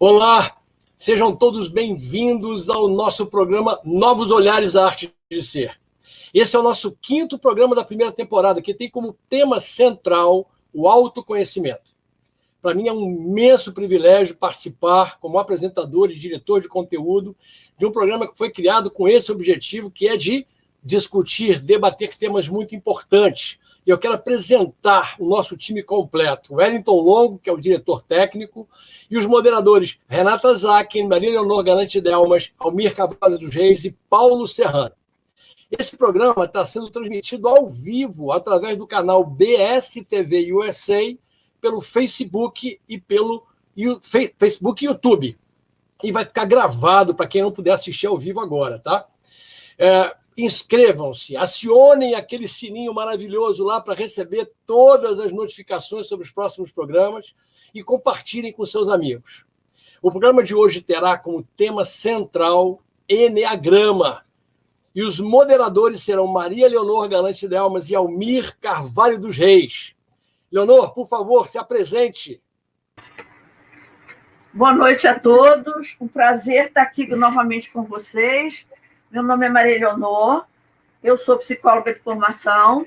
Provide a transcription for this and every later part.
Olá, sejam todos bem-vindos ao nosso programa Novos Olhares à Arte de Ser. Esse é o nosso 5º programa da primeira temporada, que tem como tema central o autoconhecimento. Para mim é um imenso privilégio participar como apresentador e diretor de conteúdo de um programa que foi criado com esse objetivo, que é de discutir, debater temas muito importantes. E eu quero apresentar o nosso time completo. Wellington Longo, que é o diretor técnico, e os moderadores Renata Zakin, Maria Leonor Galante Delmas, Almir Carvalho dos Reis e Paulo Serrano. Esse programa está sendo transmitido ao vivo através do canal BSTV USA, pelo Facebook e pelo Facebook e YouTube. E vai ficar gravado para quem não puder assistir ao vivo agora, tá? Inscrevam-se, acionem aquele sininho maravilhoso lá para receber todas as notificações sobre os próximos programas e compartilhem com seus amigos. O programa de hoje terá como tema central Eneagrama. E os moderadores serão Maria Leonor Galante Delmas e Almir Carvalho dos Reis. Leonor, por favor, se apresente. Boa noite a todos. Um prazer estar aqui novamente com vocês. Meu nome é Maria Leonor, eu sou psicóloga de formação,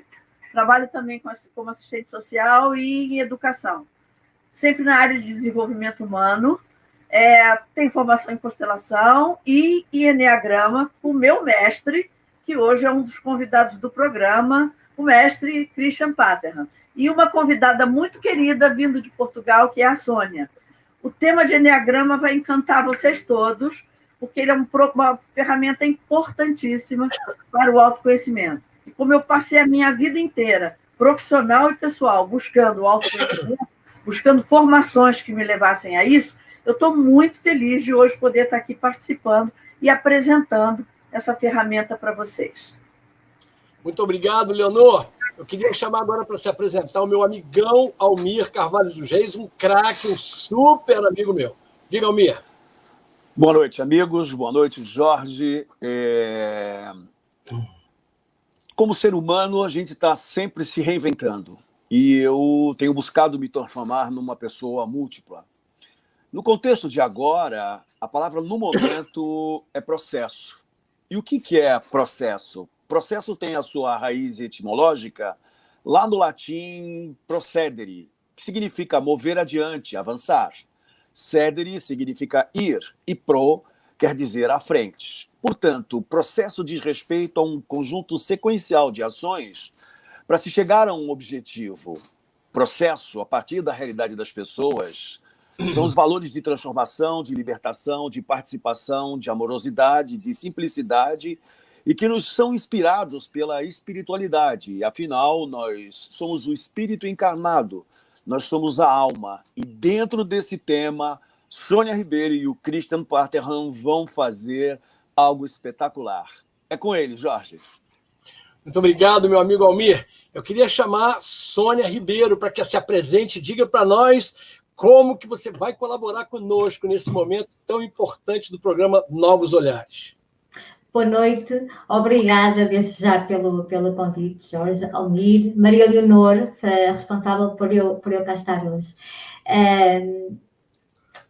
trabalho também como assistente social e em educação, sempre na área de desenvolvimento humano, tenho formação em constelação e em Eneagrama, com o meu mestre, que hoje é um dos convidados do programa, o mestre Christian Paterhan, e uma convidada muito querida vindo de Portugal, que é a Sônia. O tema de Eneagrama vai encantar vocês todos, porque ele é uma ferramenta importantíssima para o autoconhecimento. E como eu passei a minha vida inteira, profissional e pessoal, buscando o autoconhecimento, buscando formações que me levassem a isso, eu estou muito feliz de hoje poder estar aqui participando e apresentando essa ferramenta para vocês. Muito obrigado, Leonor. Eu queria chamar agora para se apresentar o meu amigão Almir Carvalho dos Reis, um craque, um super amigo meu. Diga, Almir. Boa noite, amigos. Boa noite, Jorge. Como ser humano, a gente está sempre se reinventando. E eu tenho buscado me transformar numa pessoa múltipla. No contexto de agora, a palavra no momento é processo. E o que é processo? Processo tem a sua raiz etimológica lá no latim procedere, que significa mover adiante, avançar. Cedere significa ir, e pro quer dizer à frente. Portanto, o processo diz respeito a um conjunto sequencial de ações para se chegar a um objetivo. Processo, a partir da realidade das pessoas, são os valores de transformação, de libertação, de participação, de amorosidade, de simplicidade, e que nos são inspirados pela espiritualidade. Afinal, nós somos o espírito encarnado, nós somos a alma. E dentro desse tema, Sônia Ribeiro e o Christian Paterhan vão fazer algo espetacular. É com eles, Jorge. Muito obrigado, meu amigo Almir. Eu queria chamar Sônia Ribeiro para que se apresente e diga para nós como que você vai colaborar conosco nesse momento tão importante do programa Novos Olhares. Boa noite, obrigada desde já pelo convite, Jorge, Almir, Maria Leonor, responsável por eu cá estar hoje.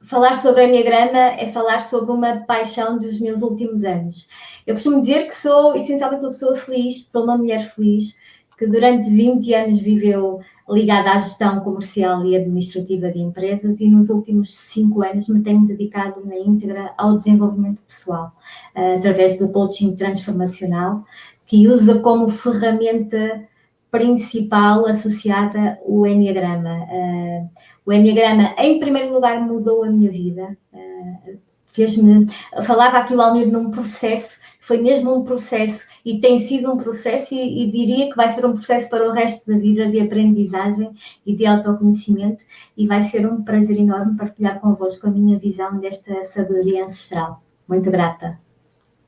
Falar sobre Eneagrama é falar sobre uma paixão dos meus últimos anos. Eu costumo dizer que sou essencialmente uma pessoa feliz, sou uma mulher feliz, que durante 20 anos viveu ligada à gestão comercial e administrativa de empresas e nos últimos 5 anos me tenho dedicado na íntegra ao desenvolvimento pessoal, através do coaching transformacional, que usa como ferramenta principal associada o Eneagrama. O Eneagrama, em primeiro lugar, mudou a minha vida. Falava aqui o Almir num processo, foi mesmo um processo e tem sido um processo e diria que vai ser um processo para o resto da vida de aprendizagem e de autoconhecimento e vai ser um prazer enorme partilhar convosco a minha visão desta sabedoria ancestral. Muito grata.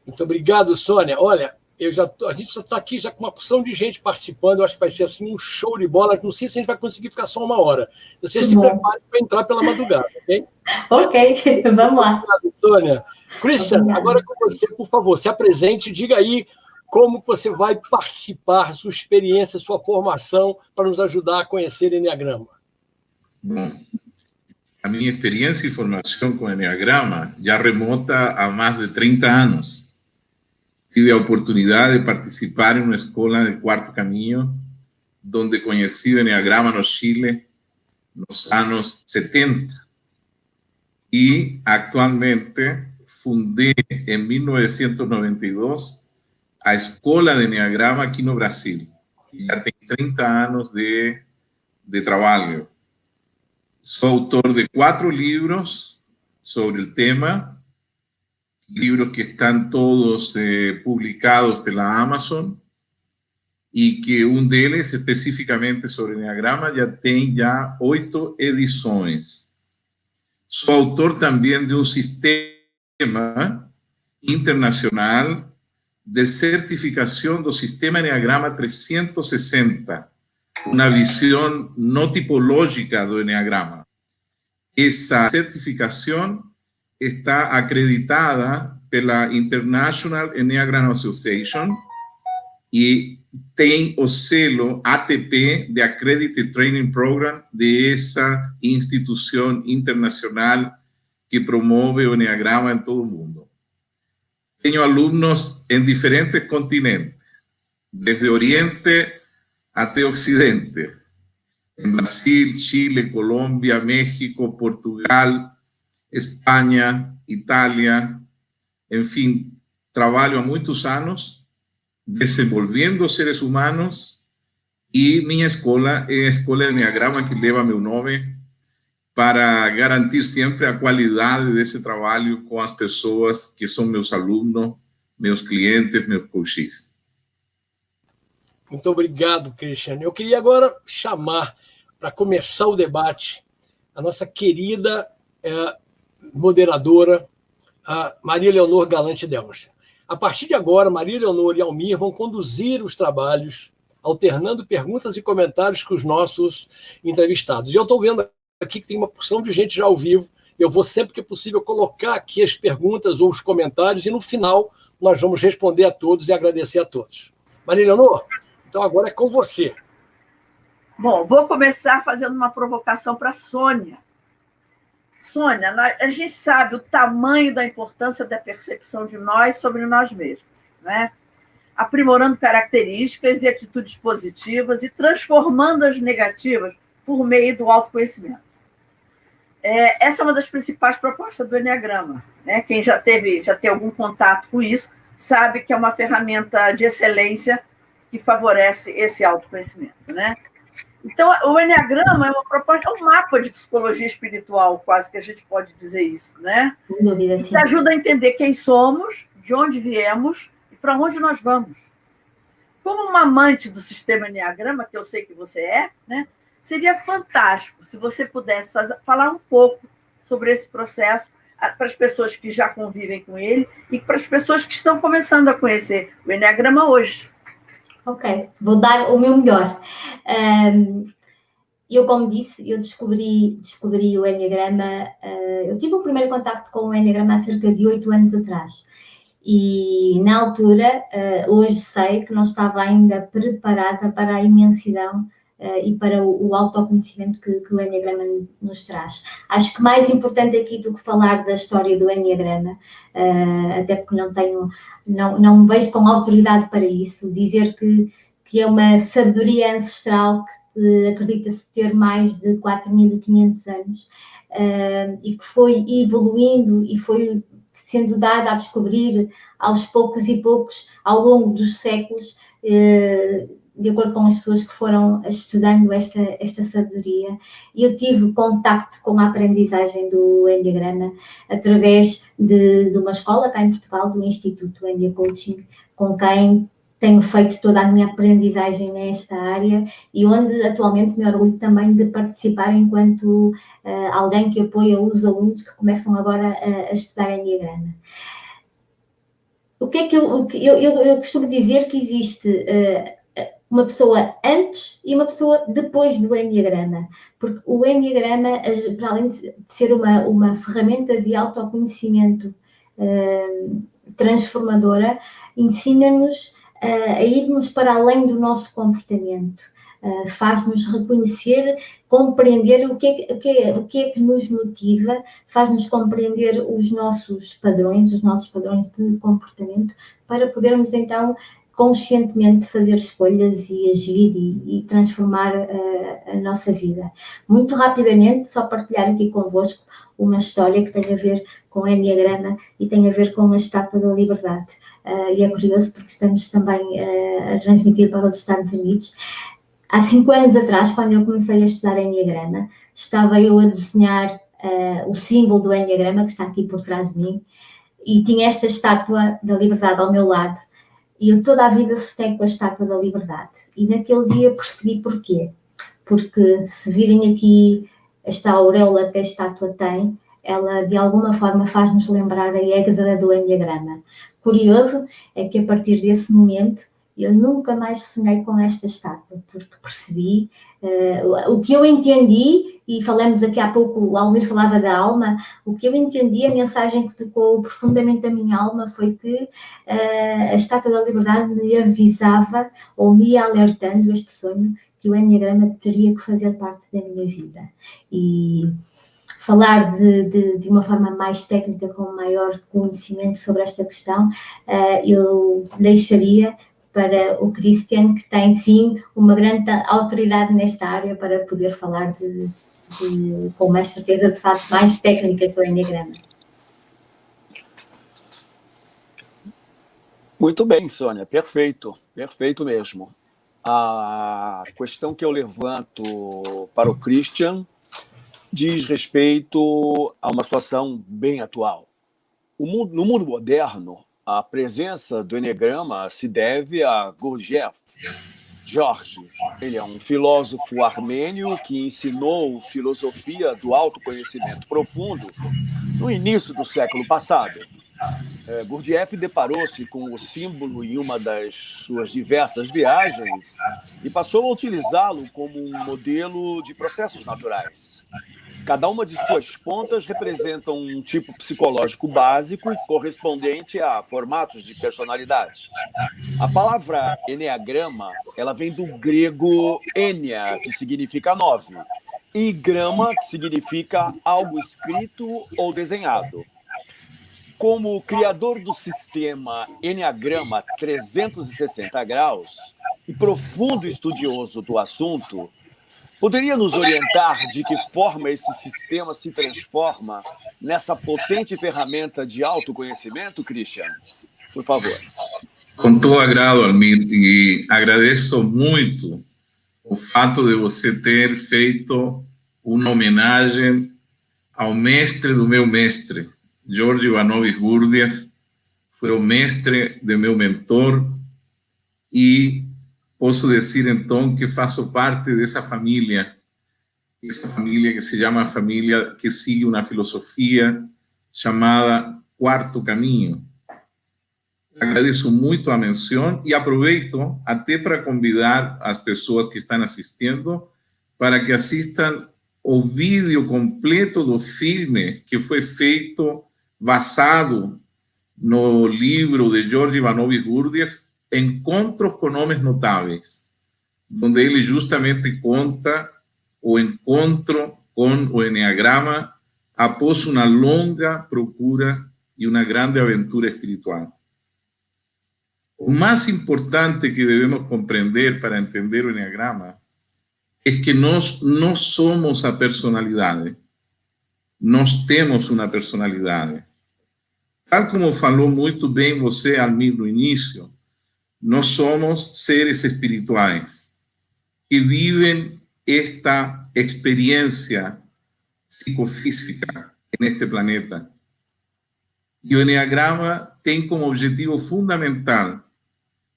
Muito obrigado, Sônia. Olha, a gente já está aqui já com uma porção de gente participando, eu acho que vai ser assim um show de bola, não sei se a gente vai conseguir ficar só 1 hora. Você se prepare para entrar pela madrugada, ok? Ok, vamos lá. Obrigado, Sônia. Christian, agora com você, por favor, se apresente, diga aí como você vai participar, sua experiência, sua formação, para nos ajudar a conhecer Eneagrama. a minha experiência e formação com Enneagrama já remonta a mais de 30 anos. Tive a oportunidade de participar em uma escola de Quarto Caminho, onde conheci o Enneagrama no Chile nos anos 70. E, atualmente, fundei em 1992 a Escola de Enneagrama aqui no Brasil. Já tem 30 anos de trabalho. Sou autor de 4 livros sobre o tema, livros que estão todos publicados pela Amazon, e que um deles, especificamente sobre Enneagrama, já tem 8 edições. Sou autor também de um sistema internacional de certificação do Sistema Enneagrama 360, uma visão não tipológica do Enneagrama. Essa certificação está acreditada pela International Enneagram Association e tem o selo ATP, de Accredited Training Program, de essa instituição internacional que promove o Enneagrama em todo o mundo. Tenho alunos em diferentes continentes, desde Oriente até Ocidente, em Brasil, Chile, Colômbia, México, Portugal, Espanha, Itália, enfim, trabalho há muitos anos desenvolvendo seres humanos, e minha escola é a Escola de Enneagrama, que leva meu nome, para garantir sempre a qualidade desse trabalho com as pessoas que são meus alunos, meus clientes, meus coaches. Muito obrigado, Cristiano. Eu queria agora chamar, para começar o debate, a nossa querida moderadora, a Maria Leonor Galante Delmas. A partir de agora, Maria Leonor e Almir vão conduzir os trabalhos, alternando perguntas e comentários com os nossos entrevistados. E eu estou vendo aqui que tem uma porção de gente já ao vivo. Eu vou, sempre que possível, colocar aqui as perguntas ou os comentários, e no final nós vamos responder a todos e agradecer a todos. Maria Leonor, então agora é com você. Bom, vou começar fazendo uma provocação para a Sônia. Sônia, a gente sabe o tamanho da importância da percepção de nós sobre nós mesmos, né? Aprimorando características e atitudes positivas e transformando as negativas por meio do autoconhecimento. Essa é uma das principais propostas do Enneagrama, né? Quem já tem algum contato com isso sabe que é uma ferramenta de excelência que favorece esse autoconhecimento, né? Então, o Enneagrama é uma proposta, é um mapa de psicologia espiritual, quase que a gente pode dizer isso, né? Sem dúvida, sim. Que ajuda a entender quem somos, de onde viemos e para onde nós vamos. Como uma amante do sistema Enneagrama, que eu sei que você é, né? Seria fantástico se você pudesse falar um pouco sobre esse processo para as pessoas que já convivem com ele e para as pessoas que estão começando a conhecer o Enneagrama hoje. Ok, vou dar o meu melhor. Eu, como disse, eu descobri o Enneagrama, eu tive um primeiro contacto com o Enneagrama há cerca de 8 anos atrás. E, na altura, hoje sei que não estava ainda preparada para a imensidão e para o autoconhecimento que o Enneagrama nos traz. Acho que mais importante aqui do que falar da história do Enneagrama, até porque não me vejo com autoridade para isso, dizer que é uma sabedoria ancestral que acredita-se ter mais de 4.500 anos e que foi evoluindo e foi sendo dada a descobrir aos poucos e poucos ao longo dos séculos, de acordo com as pessoas que foram estudando esta sabedoria. E eu tive contacto com a aprendizagem do Enneagrama através de uma escola cá em Portugal, do Instituto Enneagram Coaching, com quem tenho feito toda a minha aprendizagem nesta área e onde atualmente me orgulho também de participar enquanto alguém que apoia os alunos que começam agora a estudar Enneagrama. O que é que eu costumo dizer que existe uma pessoa antes e uma pessoa depois do Enneagrama, porque o Enneagrama, para além de ser uma ferramenta de autoconhecimento transformadora, ensina-nos a irmos para além do nosso comportamento, faz-nos reconhecer, compreender o que é que nos motiva, faz-nos compreender os nossos padrões de comportamento, para podermos então conscientemente fazer escolhas e agir e transformar a nossa vida. Muito rapidamente, só partilhar aqui convosco uma história que tem a ver com o Enneagrama e tem a ver com a Estátua da Liberdade. E é curioso porque estamos também a transmitir para os Estados Unidos. Há 5 anos atrás, quando eu comecei a estudar Enneagrama, estava eu a desenhar o símbolo do Enneagrama, que está aqui por trás de mim, e tinha esta Estátua da Liberdade ao meu lado. E eu toda a vida assustei com a Estátua da Liberdade. E naquele dia percebi porquê. Porque se virem aqui esta auréola que a estátua tem, ela de alguma forma faz-nos lembrar a égada do Enneagrama. Curioso é que a partir desse momento eu nunca mais sonhei com esta estátua, porque percebi o que eu entendi, e falamos aqui há pouco, o Almir falava da alma, o que eu entendi, a mensagem que tocou profundamente a minha alma foi que a Estátua da Liberdade me avisava, ou me ia alertando este sonho, que o Enneagrama teria que fazer parte da minha vida. E falar de uma forma mais técnica, com maior conhecimento sobre esta questão, eu deixaria para o Christian, que tem sim uma grande autoridade nesta área para poder falar com mais certeza, de facto, mais técnicas do Enneagrama. Muito bem, Sônia, perfeito mesmo. A questão que eu levanto para o Christian diz respeito a uma situação bem atual. No mundo moderno, a presença do Enneagrama se deve a Gurdjieff. George, ele é um filósofo armênio que ensinou filosofia do autoconhecimento profundo no início do século passado. Gurdjieff deparou-se com o símbolo em uma das suas diversas viagens e passou a utilizá-lo como um modelo de processos naturais. Cada uma de suas pontas representa um tipo psicológico básico correspondente a formatos de personalidade. A palavra Enneagrama, ela vem do grego ennea, que significa 9, e grama, que significa algo escrito ou desenhado. Como criador do sistema Enneagrama 360 graus e profundo estudioso do assunto, poderia nos orientar de que forma esse sistema se transforma nessa potente ferramenta de autoconhecimento, Christian? Por favor. Com todo agrado, Almir, e agradeço muito o fato de você ter feito uma homenagem ao mestre do meu mestre. George Ivanovich Gurdjieff foi o mestre de meu mentor e posso dizer, então, que faço parte dessa família que se chama família que sigue uma filosofia chamada Quarto Caminho. Agradeço muito a menção e aproveito até para convidar as pessoas que estão assistindo para que assistam o vídeo completo do filme que foi feito basado no livro de George Ivanovich Gurdjieff, Encontros com Homens Notáveis, onde ele justamente conta o encontro com o Enneagrama após uma longa procura e uma grande aventura espiritual. O mais importante que devemos compreender para entender o Enneagrama é que nós não somos a personalidade, nós temos uma personalidade. Tal como falou muito bem você, Almir, no início, nós somos seres espirituais que vivem esta experiência psicofísica neste planeta. E o Enneagrama tem como objetivo fundamental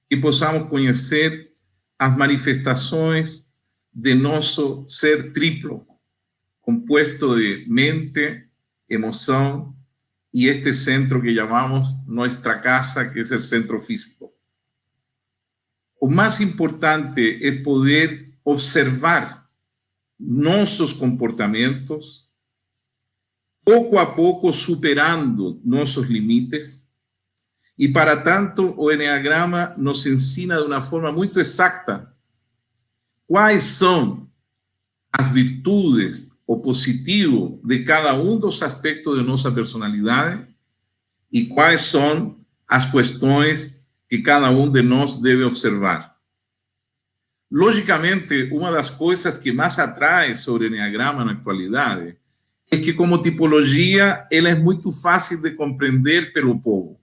que possamos conhecer as manifestações de nosso ser triplo, compuesto de mente, emoção y este centro que llamamos nuestra casa, que es el centro físico. Lo más importante es poder observar nuestros comportamientos, poco a poco superando nuestros límites, y para tanto o Enneagrama nos ensina de una forma muy exacta quais são as virtudes, o positivo de cada um dos aspectos de nossa personalidade e quais são as questões que cada um de nós deve observar. Logicamente, uma das coisas que mais atrai sobre o Enneagrama na atualidade é que, como tipologia, ela é muito fácil de compreender pelo povo.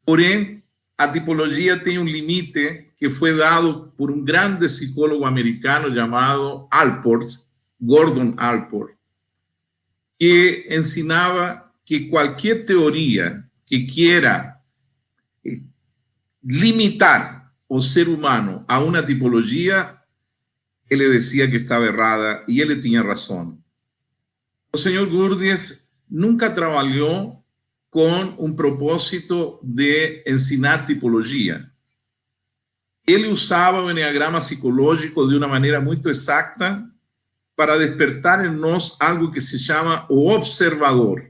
Porém, a tipologia tem um limite que foi dado por um grande psicólogo americano chamado Allport, Gordon Allport, que ensinava que qualquer teoria que quiera limitar o ser humano a uma tipologia, ele dizia que estava errada e ele tinha razão. O senhor Gurdjieff nunca trabalhou com um propósito de ensinar tipologia. Ele usava o enneagrama psicológico de uma maneira muito exata para despertar em nós algo que se chama o observador.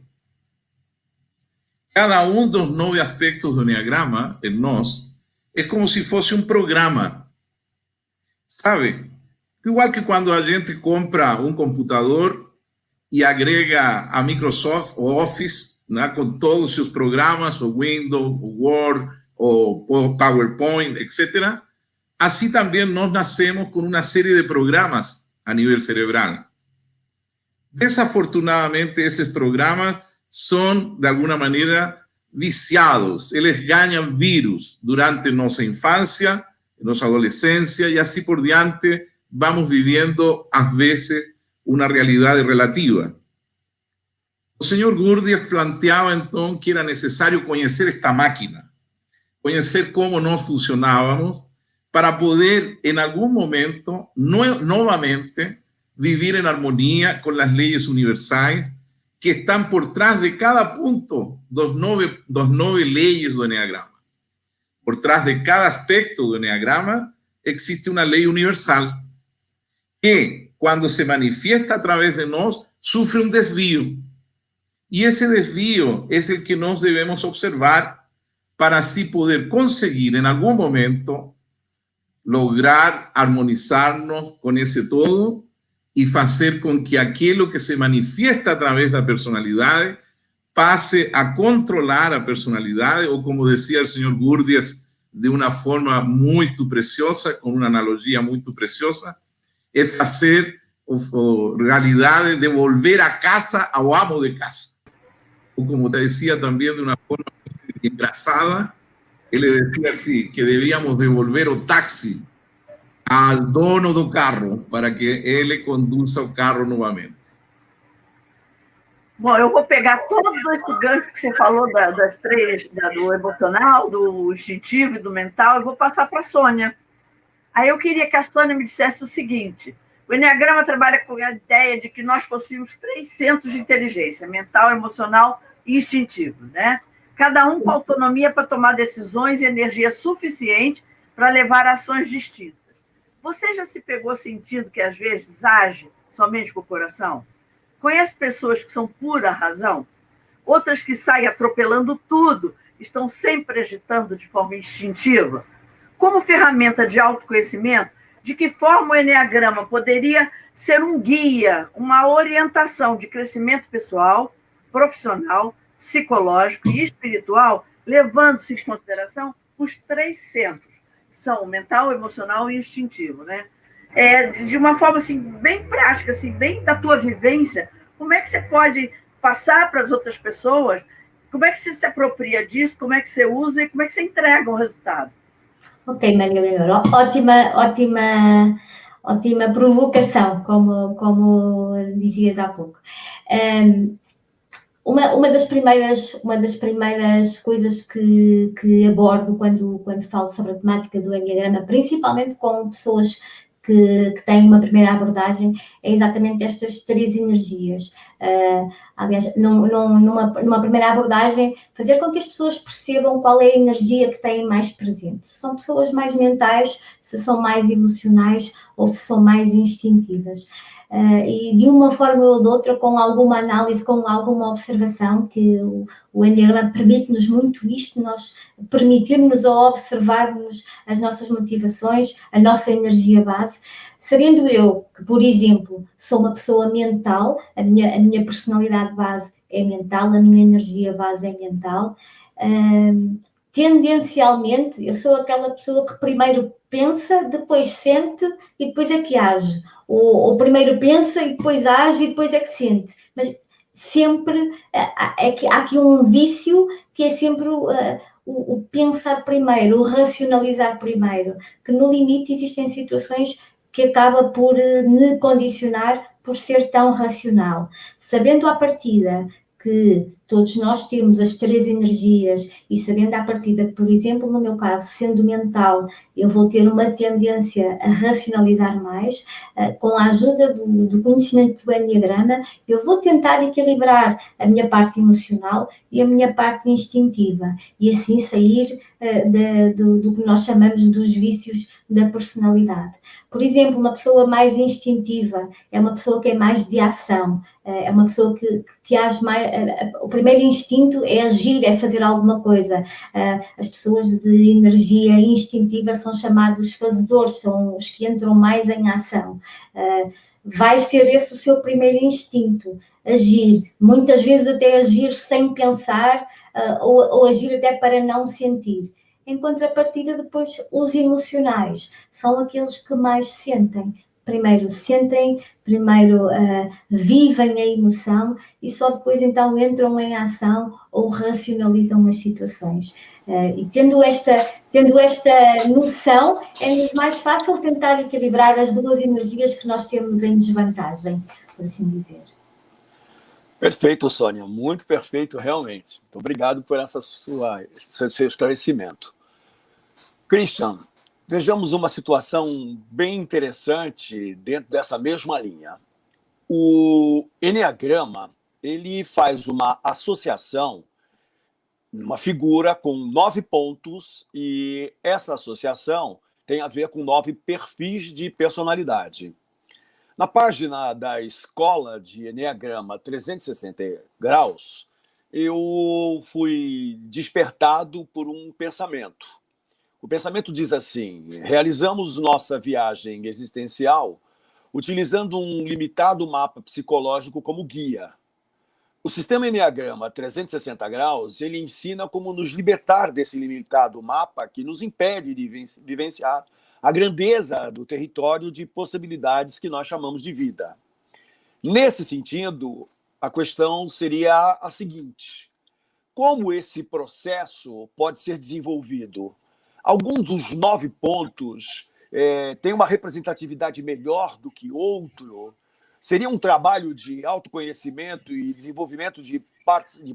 Cada um dos 9 aspectos do enneagrama em nós é como se fosse um programa. Sabe? Igual que quando a gente compra um computador e agrega a Microsoft, o Office, né, com todos os seus programas, o Windows, o Word, o PowerPoint, etc. Assim também nós nascemos com uma série de programas a nível cerebral. Desafortunadamente, esses programas são, de alguma maneira, viciados. Eles ganham vírus durante nossa infância, nossa adolescência, e assim por diante vamos vivendo, às vezes, uma realidade relativa. O senhor Gurdjieff planteava, então, que era necessário conhecer esta máquina, conhecer como nós funcionávamos, para poder, em algum momento, novamente, vivir em harmonia com as leis universais que estão por trás de cada ponto dos nove leis do Enneagrama. Por trás de cada aspecto do Enneagrama existe uma lei universal que, quando se manifiesta a través de nós, sofre um desvio. E esse desvio é o que nós devemos observar para assim poder conseguir, em algum momento, lograr harmonizar-nos com esse todo e fazer com que aquilo que se manifiesta a través da personalidade passe a controlar a personalidade, ou como dizia o senhor Gurdjieff, de uma forma muito preciosa, com uma analogia muito preciosa, é fazer realidade devolver a casa ao amo de casa. Ou como dizia também de uma forma muito engraçada, ele dizia assim, que devíamos devolver o táxi ao dono do carro, para que ele conduza o carro novamente. Bom, eu vou pegar todo esse gancho que você falou das três, do emocional, do instintivo e do mental, e vou passar para a Sônia. Aí eu queria que a Sônia me dissesse o seguinte: o Enneagrama trabalha com a ideia de que nós possuímos 3 centros de inteligência, mental, emocional e instintivo, né? Cada um com autonomia para tomar decisões e energia suficiente para levar ações distintas. Você já se pegou sentindo que às vezes age somente com o coração? Conhece pessoas que são pura razão? Outras que saem atropelando tudo, estão sempre agitando de forma instintiva? Como ferramenta de autoconhecimento, de que forma o Enneagrama poderia ser um guia, uma orientação de crescimento pessoal, profissional, psicológico e espiritual, levando-se em consideração os 3 centros, que são o mental, emocional e instintivo, né? De uma forma assim, bem prática, assim, bem da tua vivência, como é que você pode passar para as outras pessoas, como é que você se apropria disso, como é que você usa e como é que você entrega o resultado? Ok, Maria Leonor, ótima provocação, como dizias há pouco. Uma das primeiras coisas que abordo quando falo sobre a temática do Enneagrama, principalmente com pessoas que têm uma primeira abordagem, é exatamente estas 3 energias. Aliás, numa primeira abordagem, fazer com que as pessoas percebam qual é a energia que têm mais presente. Se são pessoas mais mentais, se são mais emocionais ou se são mais instintivas. e de uma forma ou de outra, com alguma análise, com alguma observação, que o Enneagrama permite-nos muito isto, nós permitirmos ou observarmos as nossas motivações, a nossa energia base, sabendo eu que, por exemplo, sou uma pessoa mental, a minha personalidade base é mental, a minha energia base é mental, tendencialmente eu sou aquela pessoa que primeiro pensa, depois sente e depois é que age. Ou primeiro pensa e depois age e depois é que sente. Mas sempre há aqui um vício que é sempre o pensar primeiro, o racionalizar primeiro, que no limite existem situações que acaba por me condicionar por ser tão racional. Sabendo à partida que todos nós temos as 3 energias e sabendo à partida que, por exemplo, no meu caso, sendo mental, eu vou ter uma tendência a racionalizar mais, com a ajuda do conhecimento do Enneagrama, eu vou tentar equilibrar a minha parte emocional e a minha parte instintiva e assim sair do que nós chamamos dos vícios da personalidade. Por exemplo, uma pessoa mais instintiva é uma pessoa que é mais de ação, é uma pessoa que age mais. O primeiro instinto é agir, é fazer alguma coisa. As pessoas de energia instintiva são chamados fazedores, são os que entram mais em ação. Vai ser esse o seu primeiro instinto, agir. Muitas vezes até agir sem pensar, ou agir até para não sentir. Em contrapartida, depois, os emocionais são aqueles que mais sentem. Primeiro vivem a emoção e só depois então entram em ação ou racionalizam as situações. E tendo esta noção, é mais fácil tentar equilibrar as 2 energias que nós temos em desvantagem, por assim dizer. Perfeito, Sônia. Muito perfeito, realmente. Muito obrigado por seu esclarecimento. Christian, vejamos uma situação bem interessante dentro dessa mesma linha. O Enneagrama, ele faz uma associação, uma figura com 9 pontos, e essa associação tem a ver com 9 perfis de personalidade. Na página da Escola de Enneagrama 360 Graus, eu fui despertado por um pensamento. O pensamento diz assim: realizamos nossa viagem existencial utilizando um limitado mapa psicológico como guia. O sistema Enneagrama 360 Graus, ele ensina como nos libertar desse limitado mapa que nos impede de vivenciar a grandeza do território de possibilidades que nós chamamos de vida. Nesse sentido, a questão seria a seguinte: como esse processo pode ser desenvolvido? Alguns dos 9 pontos têm uma representatividade melhor do que outro? Seria um trabalho de autoconhecimento e desenvolvimento de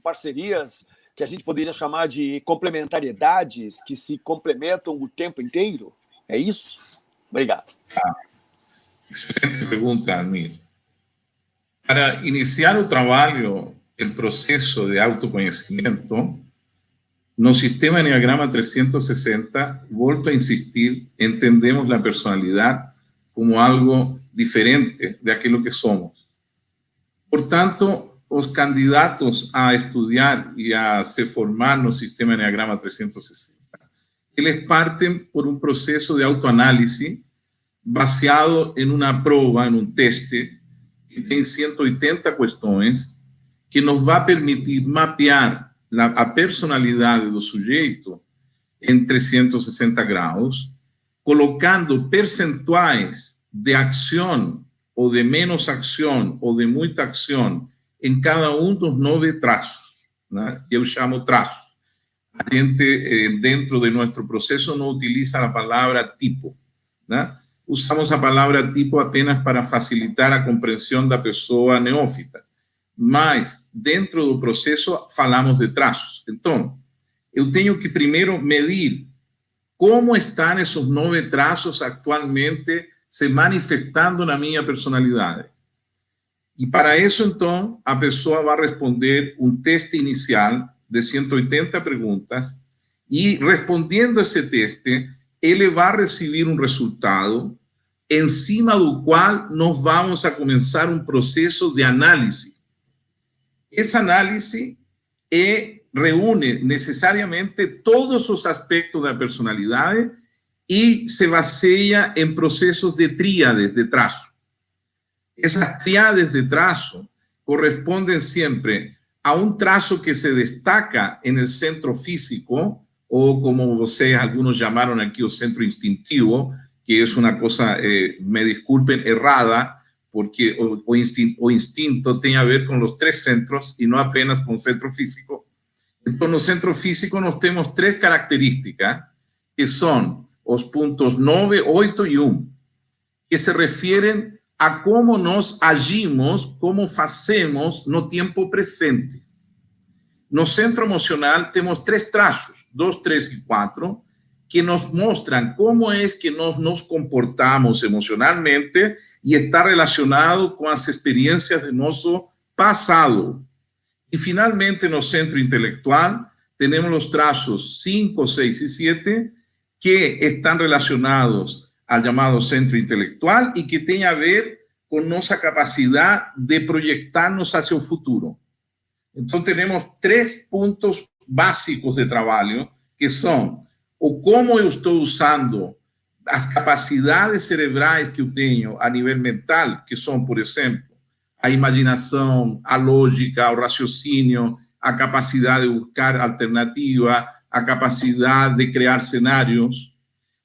parcerias que a gente poderia chamar de complementariedades que se complementam o tempo inteiro? É isso? Obrigado. Excelente pergunta, Almir. Para iniciar o trabalho, o processo de autoconhecimento, no sistema Enneagrama 360, volto a insistir, entendemos la personalidad como algo diferente de aquilo que somos. Por tanto, los candidatos a estudiar y a se formar no sistema Enneagrama 360, eles parten por un proceso de autoanálisis baseado en una prueba, en un teste, que tiene 180 cuestiones, que nos va a permitir mapear a personalidade do sujeito em 360 graus, colocando percentuais de ação ou de menos ação ou de muita ação em cada dos 9 traços, né? Eu chamo traços. A gente, dentro de nosso processo, não utiliza a palavra tipo, né? Usamos a palavra tipo apenas para facilitar a compreensão da pessoa neófita. Mas, dentro do processo, falamos de traços. Então, eu tenho que primeiro medir como estão esses 9 traços atualmente se manifestando na minha personalidade. E para isso, então, a pessoa vai responder um teste inicial de 180 perguntas e, respondendo esse teste, ele vai receber um resultado em cima do qual nós vamos a começar um processo de análise. Essa análise reúne necessariamente todos os aspectos da personalidade e se baseia em processos de tríades de traço. Essas tríades de traço correspondem sempre a um traço que se destaca en el centro físico, o como vocês, algunos llamaron aquí, o centro instintivo, que es una cosa, me disculpen, errada, porque o instinto tiene a ver con los tres centros y no apenas con el centro físico. Entonces, no centro físico nos tenemos tres características, que son los puntos 9, 8 y 1, que se refieren a cómo nos agimos, cómo hacemos no tiempo presente. No centro emocional tenemos tres trazos, 2, 3 y 4, que nos muestran cómo es que nos comportamos emocionalmente y está relacionado con las experiencias de nuestro pasado. Y finalmente, no centro intelectual, tenemos los trazos 5, 6 y 7, que están relacionados al llamado centro intelectual y que tiene a ver con nuestra capacidad de proyectarnos hacia el futuro. Entonces, tenemos tres puntos básicos de trabajo, que son o cómo yo estoy usando las capacidades cerebrais que yo tengo a nivel mental, que son, por ejemplo, a imaginación, a lógica, o raciocínio, a capacidad de buscar alternativa, a capacidad de crear escenarios.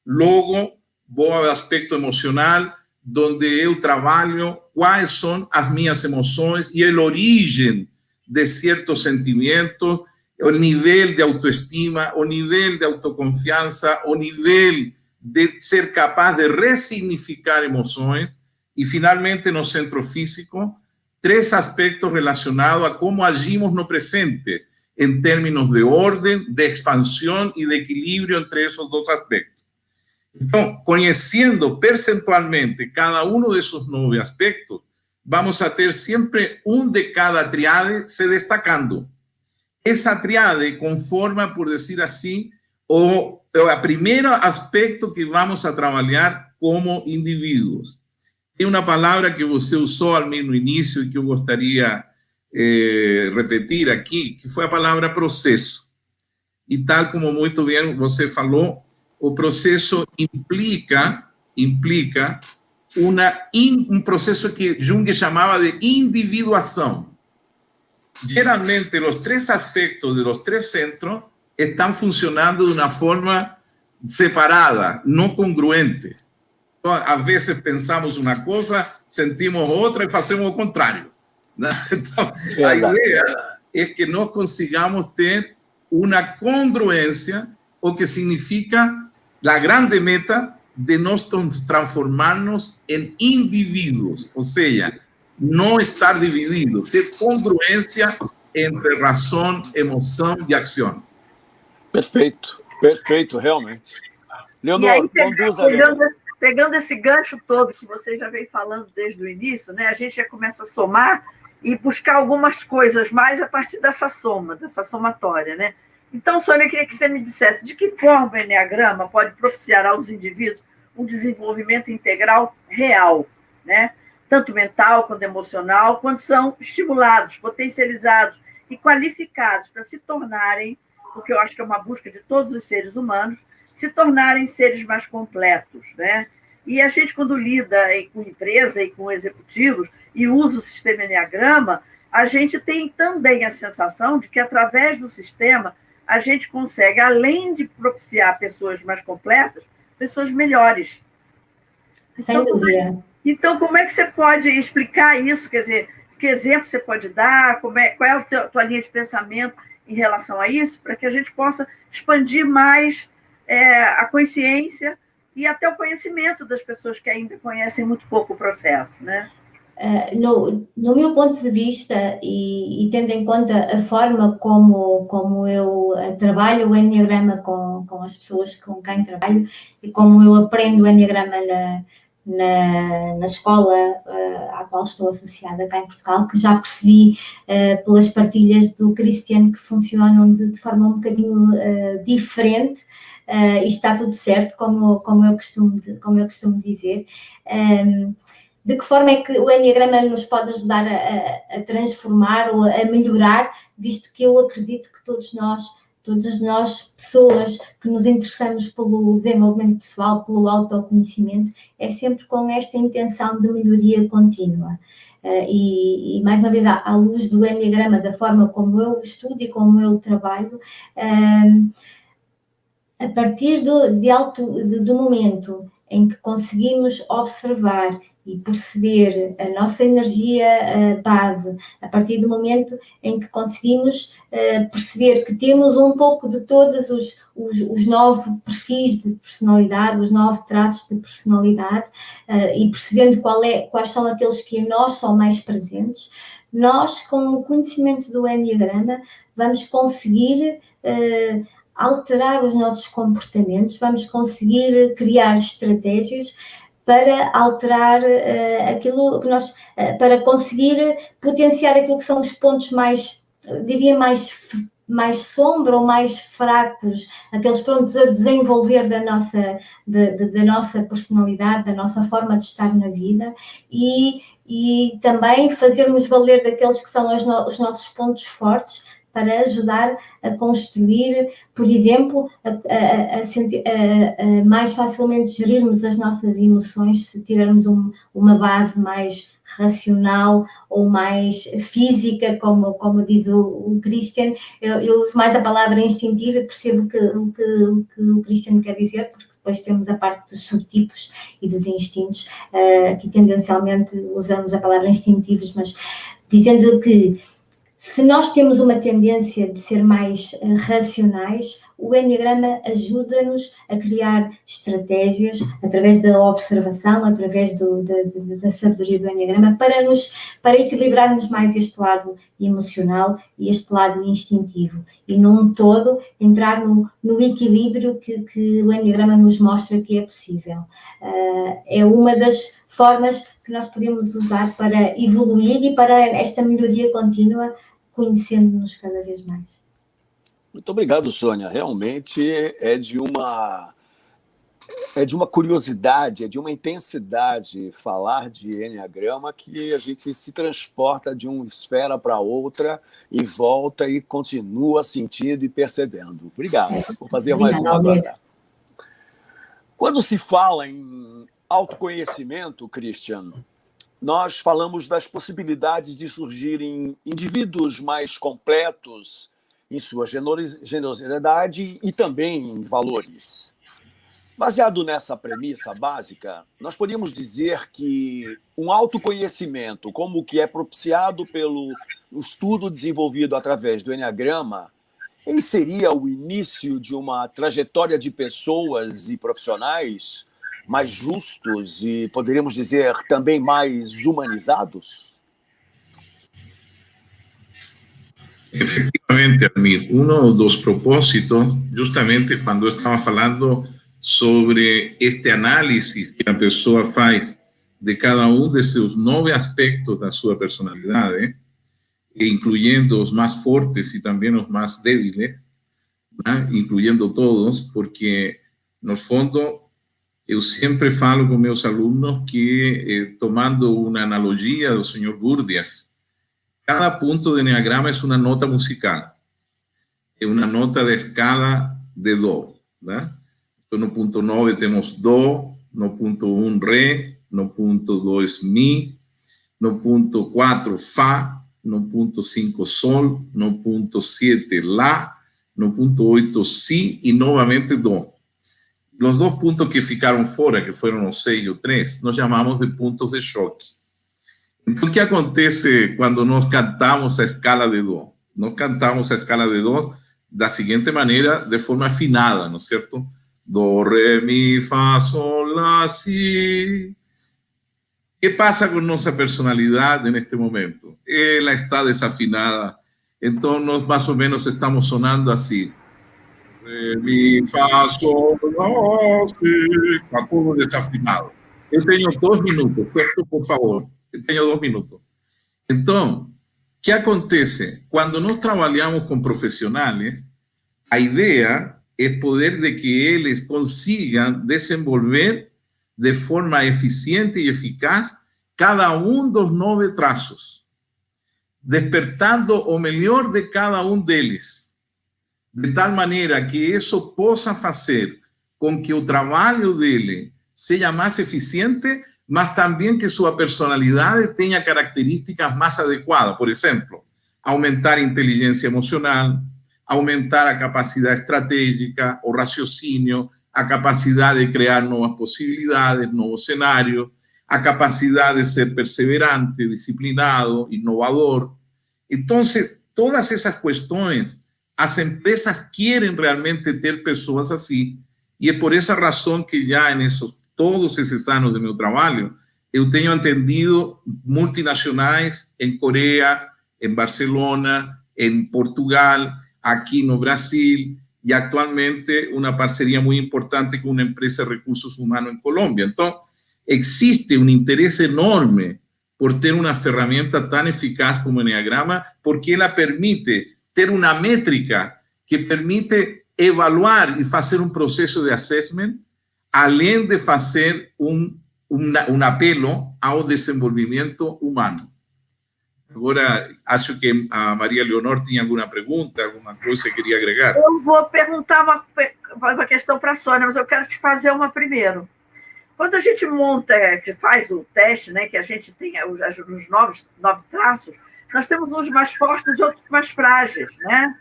Luego, voy al aspecto emocional, donde yo trabajo cuáles son as minhas emoções y el origen de ciertos sentimientos, o nivel de autoestima, o nivel de autoconfianza, o nivel de ser capaz de resignificar emociones. Y finalmente, no centro físico, tres aspectos relacionados a cómo agimos no presente, en términos de orden, de expansión y de equilibrio entre esos dos aspectos. Entonces, conociendo percentualmente cada uno de esos 9 aspectos, vamos a tener siempre un de cada triade se destacando. Esa triade conforma, por decir así, o el primer aspecto que vamos a trabajar como individuos. Tem uma palavra que você usou ao no início e que eu gostaria repetir aqui, que foi a palavra processo. E tal como muito bem você falou, o processo implica um processo que Jung chamava de individuação. Geralmente, os três aspectos de los tres centros estão funcionando de uma forma separada, não congruente. Então, às vezes pensamos uma coisa, sentimos outra e fazemos o contrário. Então, a ideia é que nós consigamos ter uma congruência, o que significa a grande meta de nós transformarnos em indivíduos, ou seja, não estar divididos, ter congruência entre razão, emoção e ação. Perfeito, perfeito, realmente. Leonor, aí, pegando esse gancho todo que você já vem falando desde o início, né, a gente já começa a somar e buscar algumas coisas mais a partir dessa soma, dessa somatória, né? Então, Sônia, eu queria que você me dissesse de que forma o Enneagrama pode propiciar aos indivíduos um desenvolvimento integral real, né? Tanto mental quanto emocional, quando são estimulados, potencializados e qualificados para se tornarem, porque eu acho que é uma busca de todos os seres humanos, se tornarem seres mais completos, né? E a gente, quando lida com empresa e com executivos e usa o sistema Enneagrama, a gente tem também a sensação de que, através do sistema, a gente consegue, além de propiciar pessoas mais completas, pessoas melhores. Então, como é que você pode explicar isso? Quer dizer, que exemplo você pode dar? Qual é a tua linha de pensamento em relação a isso, para que a gente possa expandir mais a consciência e até o conhecimento das pessoas que ainda conhecem muito pouco o processo, né? No meu ponto de vista, e tendo em conta a forma como eu trabalho o Enneagrama com as pessoas com quem trabalho e como eu aprendo o Enneagrama na escola à qual estou associada cá em Portugal, que já percebi pelas partilhas do Christian que funcionam de forma um bocadinho diferente, e está tudo certo, como eu costumo dizer. De que forma é que o Enneagrama nos pode ajudar a transformar ou a melhorar, visto que eu acredito que todas nós, pessoas que nos interessamos pelo desenvolvimento pessoal, pelo autoconhecimento, é sempre com esta intenção de melhoria contínua. E mais uma vez, à luz do Enneagrama, da forma como eu estudo e como eu trabalho, a partir do momento em que conseguimos observar e perceber a nossa energia base, a partir do momento em que conseguimos perceber que temos um pouco de todos os 9 perfis de personalidade, os 9 traços de personalidade, e percebendo quais são aqueles que em nós são mais presentes, nós, com o conhecimento do Enneagrama, vamos conseguir alterar os nossos comportamentos, vamos conseguir criar estratégias para alterar aquilo que nós, para conseguir potenciar aquilo que são os pontos mais, diria, mais sombra ou mais fracos, aqueles pontos a desenvolver da nossa personalidade, da nossa forma de estar na vida, e também fazermos valer daqueles que são os nossos pontos fortes, para ajudar a construir, por exemplo, a mais facilmente gerirmos as nossas emoções, se tivermos uma base mais racional ou mais física, como diz o Christian. Eu uso mais a palavra instintiva e percebo o que o Christian quer dizer, porque depois temos a parte dos subtipos e dos instintos, que tendencialmente usamos a palavra instintivos, mas dizendo que se nós temos uma tendência de ser mais racionais, o Enneagrama ajuda-nos a criar estratégias através da observação, através da sabedoria do Enneagrama, para equilibrarmos mais este lado emocional e este lado instintivo. E, num todo, entrar no equilíbrio que o Enneagrama nos mostra que é possível. É uma das formas que nós podemos usar para evoluir e para esta melhoria contínua, conhecendo-nos cada vez mais. Muito obrigado, Sônia. Realmente é de uma curiosidade, é de uma intensidade falar de Enneagrama, que a gente se transporta de uma esfera para outra e volta e continua sentindo e percebendo. Obrigado. Vou fazer mais uma agora. Quando se fala em autoconhecimento, Christian, nós falamos das possibilidades de surgirem indivíduos mais completos em sua generosidade e também em valores. Baseado nessa premissa básica, nós podemos dizer que um autoconhecimento, como o que é propiciado pelo estudo desenvolvido através do Enneagrama, ele seria o início de uma trajetória de pessoas e profissionais mais justos e, poderíamos dizer, também mais humanizados? Efectivamente, Almir, uno dos propósitos, justamente cuando estaba falando sobre este análisis que a pessoa faz de cada um de seus 9 aspectos da sua personalidade, incluyendo os mais fortes e também os mais débiles, ¿no? Incluyendo todos, porque, no fundo, eu sempre falo com meus alunos que, tomando uma analogia do Sr. Gurdjieff, cada ponto do Enneagrama é uma nota musical, é uma nota da escala de Dó. ¿No? Então, no ponto 9 temos Dó, no ponto 1 Ré, no ponto 2 Mi, no ponto 4 Fá, no ponto 5 Sol, no ponto 7 Lá, no ponto 8 Si e novamente Dó. Os 2 pontos que ficaram fora, que foram o 6 e o 3, nós chamamos de pontos de choque. Então, o que acontece quando nós cantamos a escala de Dó? Nós cantamos a escala de Dó da seguinte maneira, de forma afinada, não é certo? Dó, Ré, Mi, Fá, Sol, Lá, Si. O que passa com nossa personalidade neste momento? Ela está desafinada. Então, nós mais ou menos estamos sonando assim. Ré, Mi, Fá, Sol, Lá, Si. Está tudo desafinado. Eu tenho 2 minutos, por favor. Eu tenho 2 minutos. Então, o que acontece? Quando nós trabalhamos com profissionais, a ideia é poder de que eles consigam desenvolver de forma eficiente e eficaz cada dos 9 traços, despertando o melhor de cada deles, de tal maneira que isso possa fazer com que o trabalho dele seja mais eficiente, mas também que sua personalidade tenha características mais adequadas. Por exemplo, aumentar a inteligência emocional, aumentar a capacidade estratégica, o raciocínio, a capacidade de criar novas possibilidades, novos cenários, a capacidade de ser perseverante, disciplinado, inovador. Então, todas essas questões, as empresas querem realmente ter pessoas assim, e é por essa razão que já todos esses anos de meu trabalho, eu tenho atendido multinacionais em Coreia, em Barcelona, em Portugal, aqui no Brasil, e atualmente uma parceria muito importante com uma empresa de recursos humanos em Colômbia. Então, existe um interesse enorme por ter uma ferramenta tão eficaz como o Enneagrama, porque ela permite ter uma métrica que permite evaluar e fazer um processo de assessment, além de fazer um apelo ao desenvolvimento humano. Agora, acho que a Maria Leonor tinha alguma pergunta, alguma coisa que queria agregar. Eu vou perguntar uma questão para a Sônia, mas eu quero te fazer uma primeiro. Quando a gente faz o teste, né, que a gente tem os 9 traços, nós temos uns mais fortes e outros mais frágeis, né?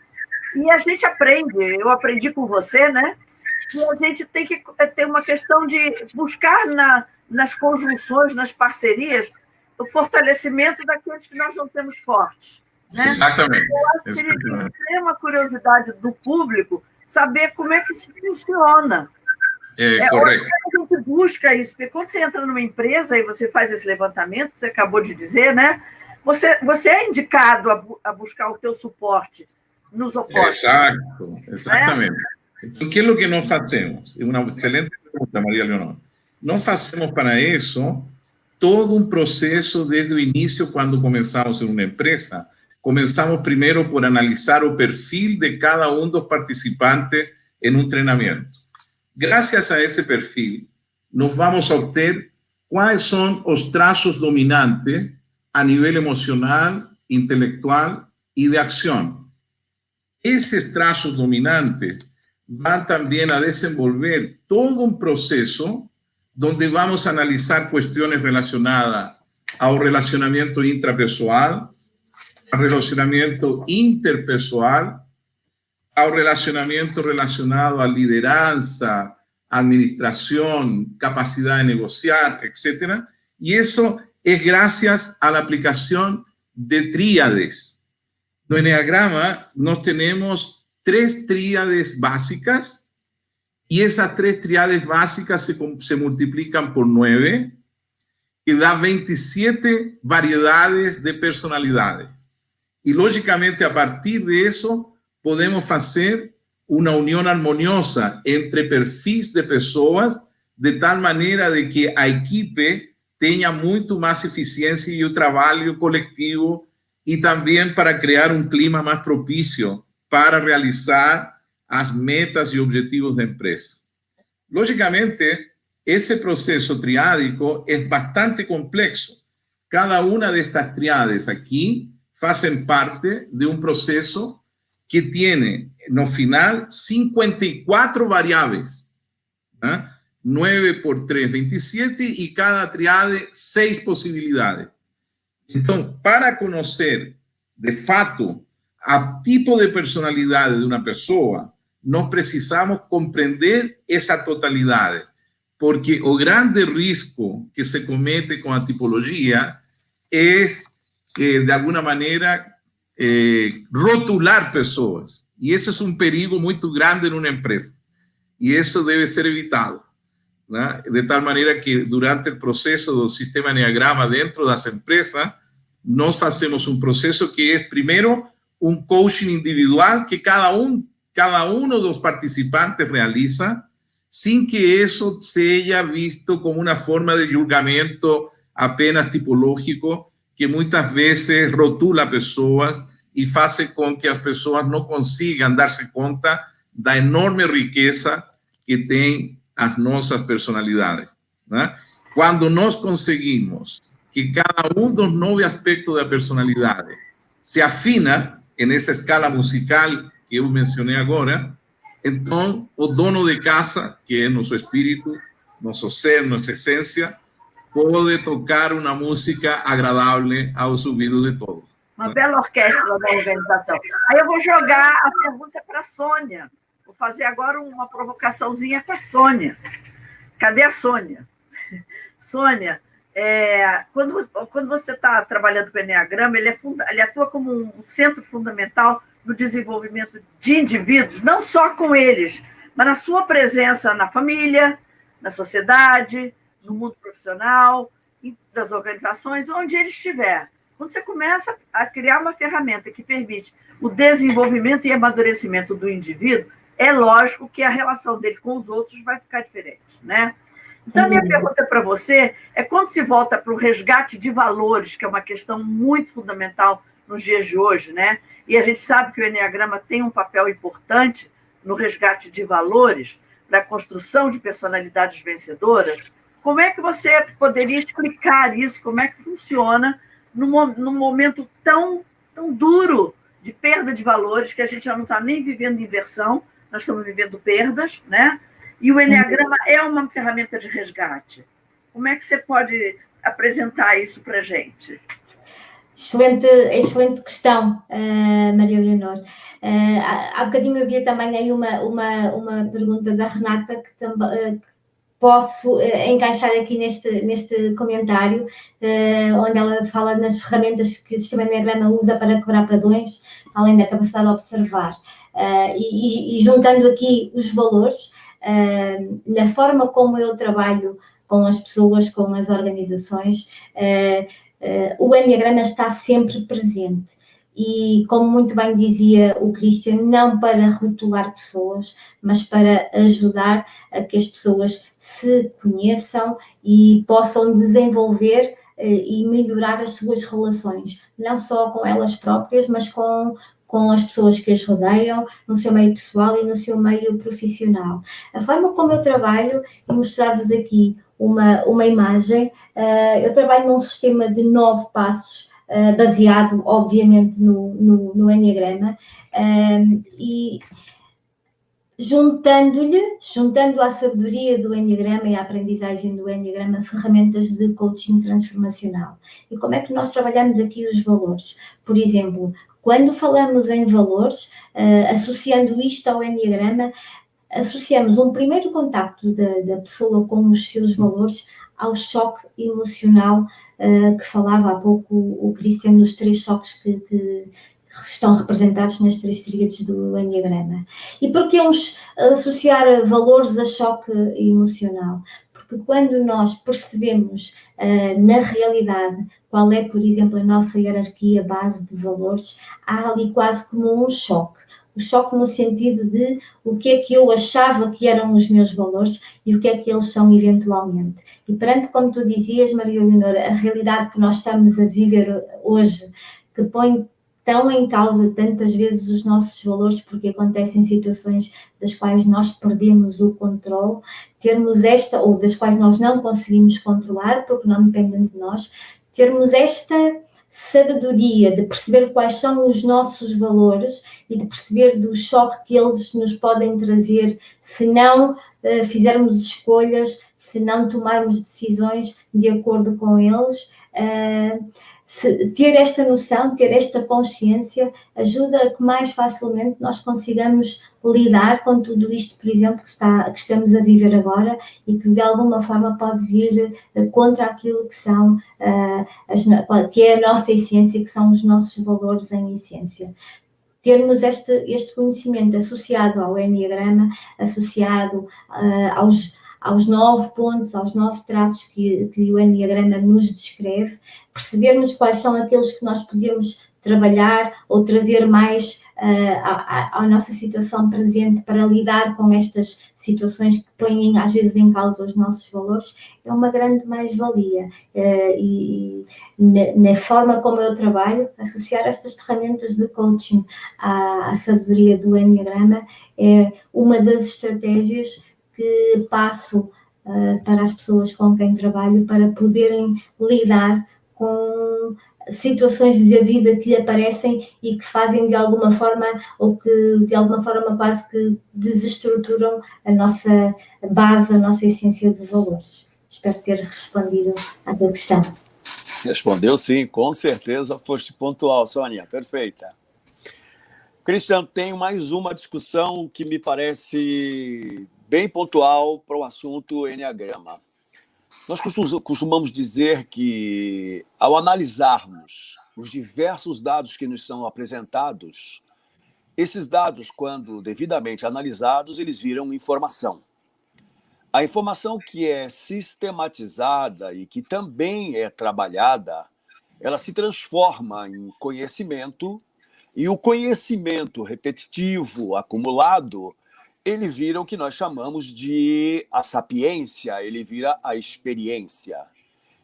E a gente aprende, eu aprendi com você, né? Que a gente tem que ter uma questão de buscar nas conjunções, nas parcerias, o fortalecimento daqueles que nós não temos fortes. Né? Exatamente. Eu acho que ele tem uma curiosidade do público saber como é que isso funciona. Correto. A gente busca isso, porque quando você entra numa empresa e você faz esse levantamento, que você acabou de dizer, né? Você é indicado a buscar o teu suporte nos opostos. Exato, exatamente. Né? Então, o que é o que nós fazemos? É uma excelente pergunta, Maria Leonor. Nós fazemos para isso todo um processo desde o início, quando começamos em uma empresa. Começamos primeiro por analisar o perfil de cada dos participantes em um treinamento. Graças a esse perfil, nós vamos obter quais são os traços dominantes a nível emocional, intelectual e de ação. Esses traços dominantes vão também a desenvolver todo um processo onde vamos analisar questões relacionadas ao relacionamento intrapessoal, ao relacionamento interpessoal, ao relacionamento relacionado à liderança, administração, capacidade de negociar, etc. E isso é graças à aplicação de tríades. No Enneagrama, nós temos 3 tríades básicas, e essas 3 tríades básicas se multiplicam por 9, que dá 27 variedades de personalidade. E, logicamente, a partir disso, podemos fazer uma união harmoniosa entre perfis de pessoas, de tal maneira de que a equipe tenha muito mais eficiência e o trabalho coletivo, e também para criar um clima mais propício para realizar as metas e objetivos da empresa. Logicamente, esse processo triádico é bastante complexo. Cada uma destas triades aqui fazem parte de um processo que tem, no final, 54 variáveis. 9 por 3, 27, e cada triade, 6 possibilidades. Então, para conhecer, de fato, o tipo de personalidade de uma pessoa, nós precisamos compreender essa totalidade, porque o grande risco que se comete com a tipologia é, de alguma maneira, rotular pessoas. E esse é um perigo muito grande em uma empresa. E isso deve ser evitado, né? De tal maneira que, durante o processo do sistema Enneagrama dentro das empresas, nós fazemos um processo que é, primeiro, um coaching individual que cada um dos participantes realiza, sin que eso sea visto como una forma de julgamento apenas tipológico que muitas vezes rotula pessoas e faz com que as pessoas não consigam dar-se conta da enorme riqueza que tem as nossas personalidades, né? Quando nós conseguimos que cada um dos 9 aspectos da personalidade se afina nessa escala musical que eu mencionei agora, então o dono de casa, que é nosso espírito, nosso ser, nossa essência, pode tocar uma música agradável aos ouvidos de todos. Uma bela orquestra da organização. Aí eu vou jogar a pergunta para a Sônia. Vou fazer agora uma provocaçãozinha com a Sônia. Cadê a Sônia? Sônia, quando você está trabalhando com o Enneagrama, ele atua como um centro fundamental no desenvolvimento de indivíduos, não só com eles, mas na sua presença na família, na sociedade, no mundo profissional, das organizações, onde ele estiver. Quando você começa a criar uma ferramenta que permite o desenvolvimento e amadurecimento do indivíduo, é lógico que a relação dele com os outros vai ficar diferente, né? Então, a minha pergunta para você é quando se volta para o resgate de valores, que é uma questão muito fundamental nos dias de hoje, né? E a gente sabe que o Enneagrama tem um papel importante no resgate de valores, para a construção de personalidades vencedoras. Como é que você poderia explicar isso? Como é que funciona num momento tão duro de perda de valores, que a gente já não está nem vivendo inversão, nós estamos vivendo perdas, né? E o Enneagrama é uma ferramenta de resgate. Como é que você pode apresentar isso para a gente? Excelente questão, Maria Leonor. Há bocadinho havia também aí uma pergunta da Renata que também posso encaixar aqui neste comentário, onde ela fala nas ferramentas que o sistema Enneagrama usa para quebrar padrões, além da capacidade de observar. E juntando aqui os valores, na forma como eu trabalho com as pessoas, com as organizações, o Enneagrama está sempre presente. E, como muito bem dizia o Christian, não para rotular pessoas, mas para ajudar a que as pessoas se conheçam e possam desenvolver e melhorar as suas relações, não só com elas próprias, mas com as pessoas que as rodeiam, no seu meio pessoal e no seu meio profissional. A forma como eu trabalho, e mostrar-vos aqui uma imagem, eu trabalho num sistema de 9 passos, baseado, obviamente, no Enneagrama, e juntando à sabedoria do Enneagrama e à aprendizagem do Enneagrama, ferramentas de coaching transformacional. E como é que nós trabalhamos aqui os valores? Por exemplo, quando falamos em valores, associando isto ao Enneagrama, associamos um primeiro contacto da pessoa com os seus valores ao choque emocional que falava há pouco o Christian, nos 3 choques que estão representados nas 3 tríades do Enneagrama. E porquê associar valores a choque emocional? Porque quando nós percebemos na realidade qual é, por exemplo, a nossa hierarquia base de valores, há ali quase como um choque. O choque no sentido de o que é que eu achava que eram os meus valores e o que é que eles são eventualmente. E perante, como tu dizias, Maria Leonor, a realidade que nós estamos a viver hoje, que põe tão em causa tantas vezes os nossos valores, porque acontecem situações das quais nós perdemos o controle, termos esta, ou das quais nós não conseguimos controlar, porque não dependem de nós, termos esta sabedoria de perceber quais são os nossos valores e de perceber do choque que eles nos podem trazer se não fizermos escolhas, se não tomarmos decisões de acordo com eles. Ter esta noção, ter esta consciência, ajuda a que mais facilmente nós consigamos lidar com tudo isto, por exemplo, que estamos a viver agora e que de alguma forma pode vir contra aquilo que são, que é a nossa essência, que são os nossos valores em essência. Termos este conhecimento associado ao Enneagrama, associado aos 9 pontos, aos 9 traços que o Enneagrama nos descreve, percebermos quais são aqueles que nós podemos trabalhar ou trazer mais à nossa situação presente para lidar com estas situações que põem às vezes em causa os nossos valores, é uma grande mais-valia. E na forma como eu trabalho, associar estas ferramentas de coaching à sabedoria do Enneagrama é uma das estratégias que passo para as pessoas com quem trabalho para poderem lidar com situações da vida que lhe aparecem e que fazem de alguma forma, ou que de alguma forma quase que desestruturam a nossa base, a nossa essência de valores. Espero ter respondido à tua questão. Respondeu sim, com certeza foste pontual, Sônia, perfeita. Christian, tenho mais uma discussão que me parece bem pontual para o assunto Enneagrama. Nós costumamos dizer que, ao analisarmos os diversos dados que nos são apresentados, esses dados, quando devidamente analisados, eles viram informação. A informação que é sistematizada e que também é trabalhada, ela se transforma em conhecimento, e o conhecimento repetitivo, acumulado, ele vira o que nós chamamos de a sapiência, ele vira a experiência.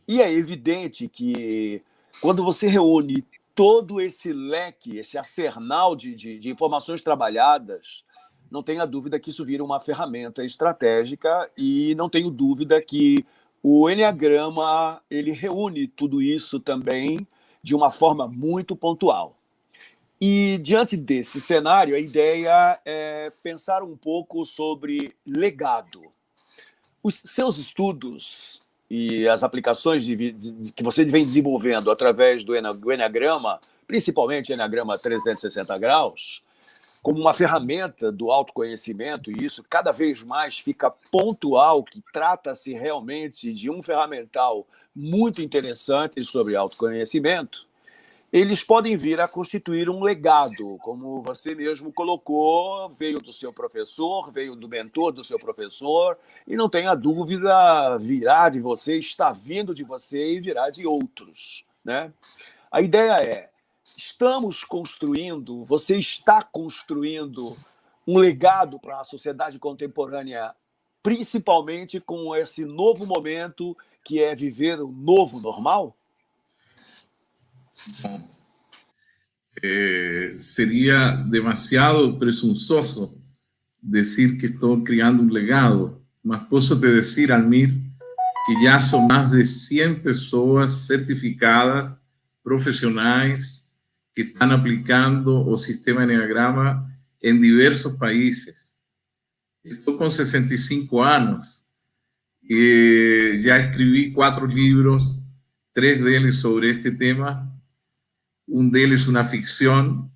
E é evidente que, quando você reúne todo esse leque, esse arsenal de informações trabalhadas, não tenha dúvida que isso vira uma ferramenta estratégica, e não tenho dúvida que o Enneagrama ele reúne tudo isso também de uma forma muito pontual. E, diante desse cenário, a ideia é pensar um pouco sobre legado. Os seus estudos e as aplicações que você vem desenvolvendo através do Enneagrama, principalmente o Enneagrama 360 graus, como uma ferramenta do autoconhecimento, e isso cada vez mais fica pontual, que trata-se realmente de um ferramental muito interessante sobre autoconhecimento, eles podem vir a constituir um legado, como você mesmo colocou, veio do seu professor, veio do mentor do seu professor, e não tenha dúvida, virá de você, está vindo de você e virá de outros, né? A ideia é, você está construindo um legado para a sociedade contemporânea, principalmente com esse novo momento que é viver o novo normal? Sería demasiado presuntuoso decir que estoy creando un legado, mas puedo te decir, Almir, que ya son más de 100 personas certificadas, profesionales, que están aplicando el sistema Enneagrama en diversos países. Estoy con 65 años y ya escribí 4 libros, 3 de ellos sobre este tema. Un de ellos es una ficción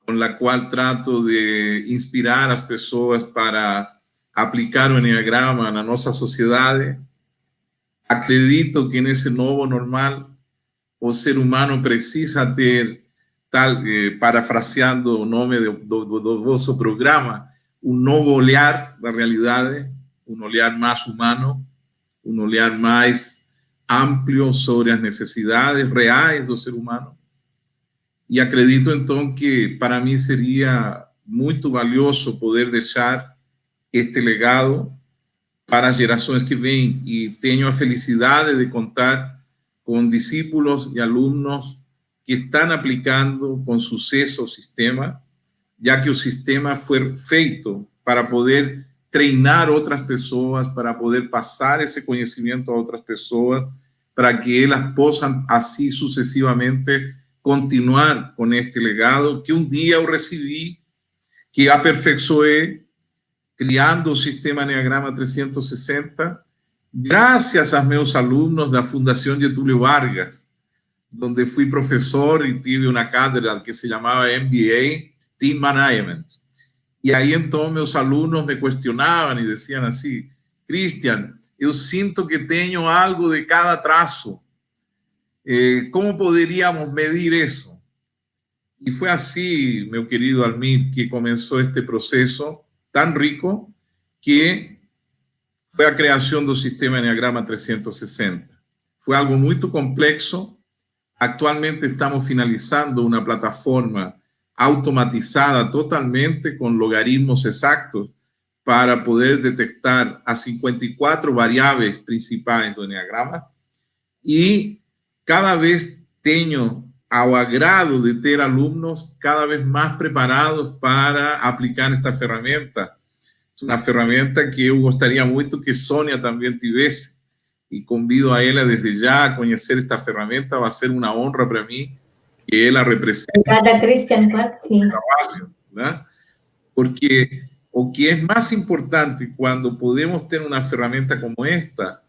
con la cual trato de inspirar a las personas para aplicar o Enneagrama na nossa sociedade. Acredito que nesse novo normal o ser humano precisa ter, parafraseando o nome do vosso programa, novo olhar da realidade, olhar mais humano, olhar mais amplo sobre as necessidades reais do ser humano. E acredito, então, que para mim seria muito valioso poder deixar este legado para as gerações que vêm. E tenho a felicidade de contar com discípulos e alunos que estão aplicando com sucesso o sistema, já que o sistema foi feito para poder treinar outras pessoas, para poder passar esse conhecimento a outras pessoas, para que elas possam, assim sucessivamente, continuar com este legado que dia eu recebi, que aperfeiçoei, criando o sistema Enneagrama 360, graças a meus alunos da Fundação Getúlio Vargas, onde fui professor e tive uma cátedra que se chamava MBA, Team Management. E aí, então, meus alunos me questionavam e diziam assim, Christian, eu sinto que tenho algo de cada traço. ¿Cómo podríamos medir eso? Y fue así, meu querido Almir, que comenzó este proceso tan rico que fue a creación del sistema Enneagrama 360. Fue algo muy complejo, Actualmente estamos finalizando una plataforma automatizada totalmente con logaritmos exactos para poder detectar a 54 variables principales do Enneagrama, e cada vez tenho ao agrado de ter alunos cada vez mais preparados para aplicar esta ferramenta. É uma ferramenta que eu gostaria muito que Sônia também tivesse, e convido a ela desde já a conhecer esta ferramenta. Vai ser uma honra para mim que ela represente Obrigada, Cristian, claro que sim. o trabalho, né? Porque o que é mais importante quando podemos ter uma ferramenta como esta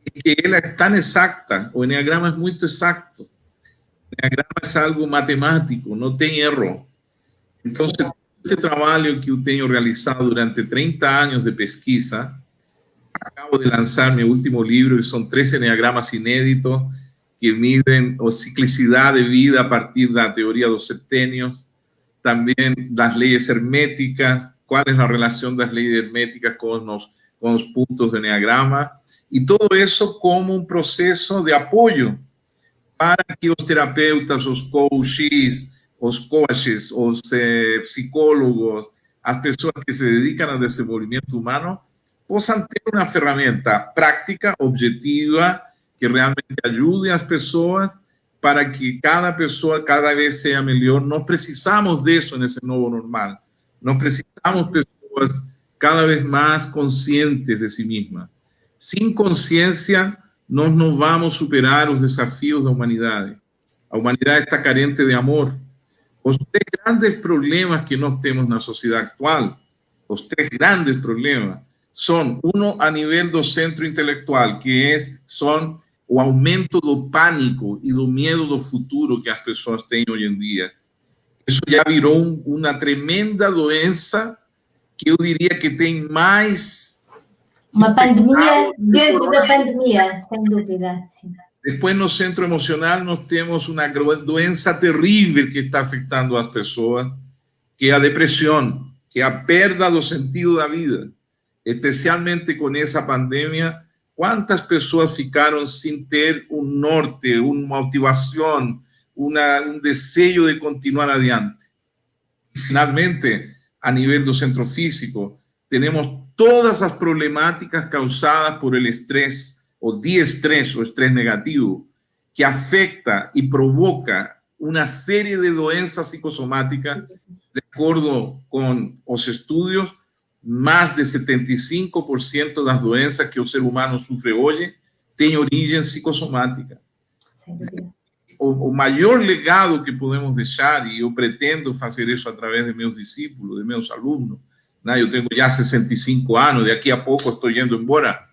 é que ela é tão exata. O Enneagrama é muito exato. O Enneagrama é algo matemático, não tem erro. Então, este trabalho que eu tenho realizado durante 30 anos de pesquisa, acabo de lançar meu último livro, que são 3 enneagramas inéditos que midem a ciclicidade de vida a partir da teoria dos septênios, também das leis herméticas, qual é a relação das leis herméticas com os pontos do enneagrama, e todo isso como um processo de apoio para que os terapeutas, os coaches, os psicólogos, as pessoas que se dedicam ao desenvolvimento humano, possam ter uma ferramenta prática, objetiva, que realmente ajude as pessoas para que cada pessoa cada vez seja melhor. Nós precisamos disso nesse novo normal. Nós precisamos de pessoas cada vez mais conscientes de si mesmas. Sem consciência, nós não vamos superar os desafios da humanidade. A humanidade está carente de amor. Os 3 grandes problemas que nós temos na sociedade atual, os 3 grandes problemas, são, um, a nível do centro intelectual, que são o aumento do pânico e do medo do futuro que as pessoas têm hoje em dia. Isso já virou uma tremenda doença que eu diria que tem mais... Uma pandemia dentro da pandemia, sem dúvida. Sim. Depois, no centro emocional, nós temos uma doença terrível que está afetando as pessoas, que é a depressão, que é a perda do sentido da vida. Especialmente com essa pandemia, quantas pessoas ficaram sem ter um norte, uma motivação, um desejo de continuar adiante. E, finalmente, a nível do centro físico, temos todas as problemáticas causadas por el estresse, o diestresse, o estresse negativo, que afeta e provoca uma série de doenças psicossomáticas, de acordo com os estudos. Mais de 75% das doenças que o ser humano sofre hoje têm origem psicossomática. O maior legado que podemos deixar, e eu pretendo fazer isso através de meus discípulos, de meus alunos, né? Eu tenho já 65 anos, daqui a pouco estou indo embora,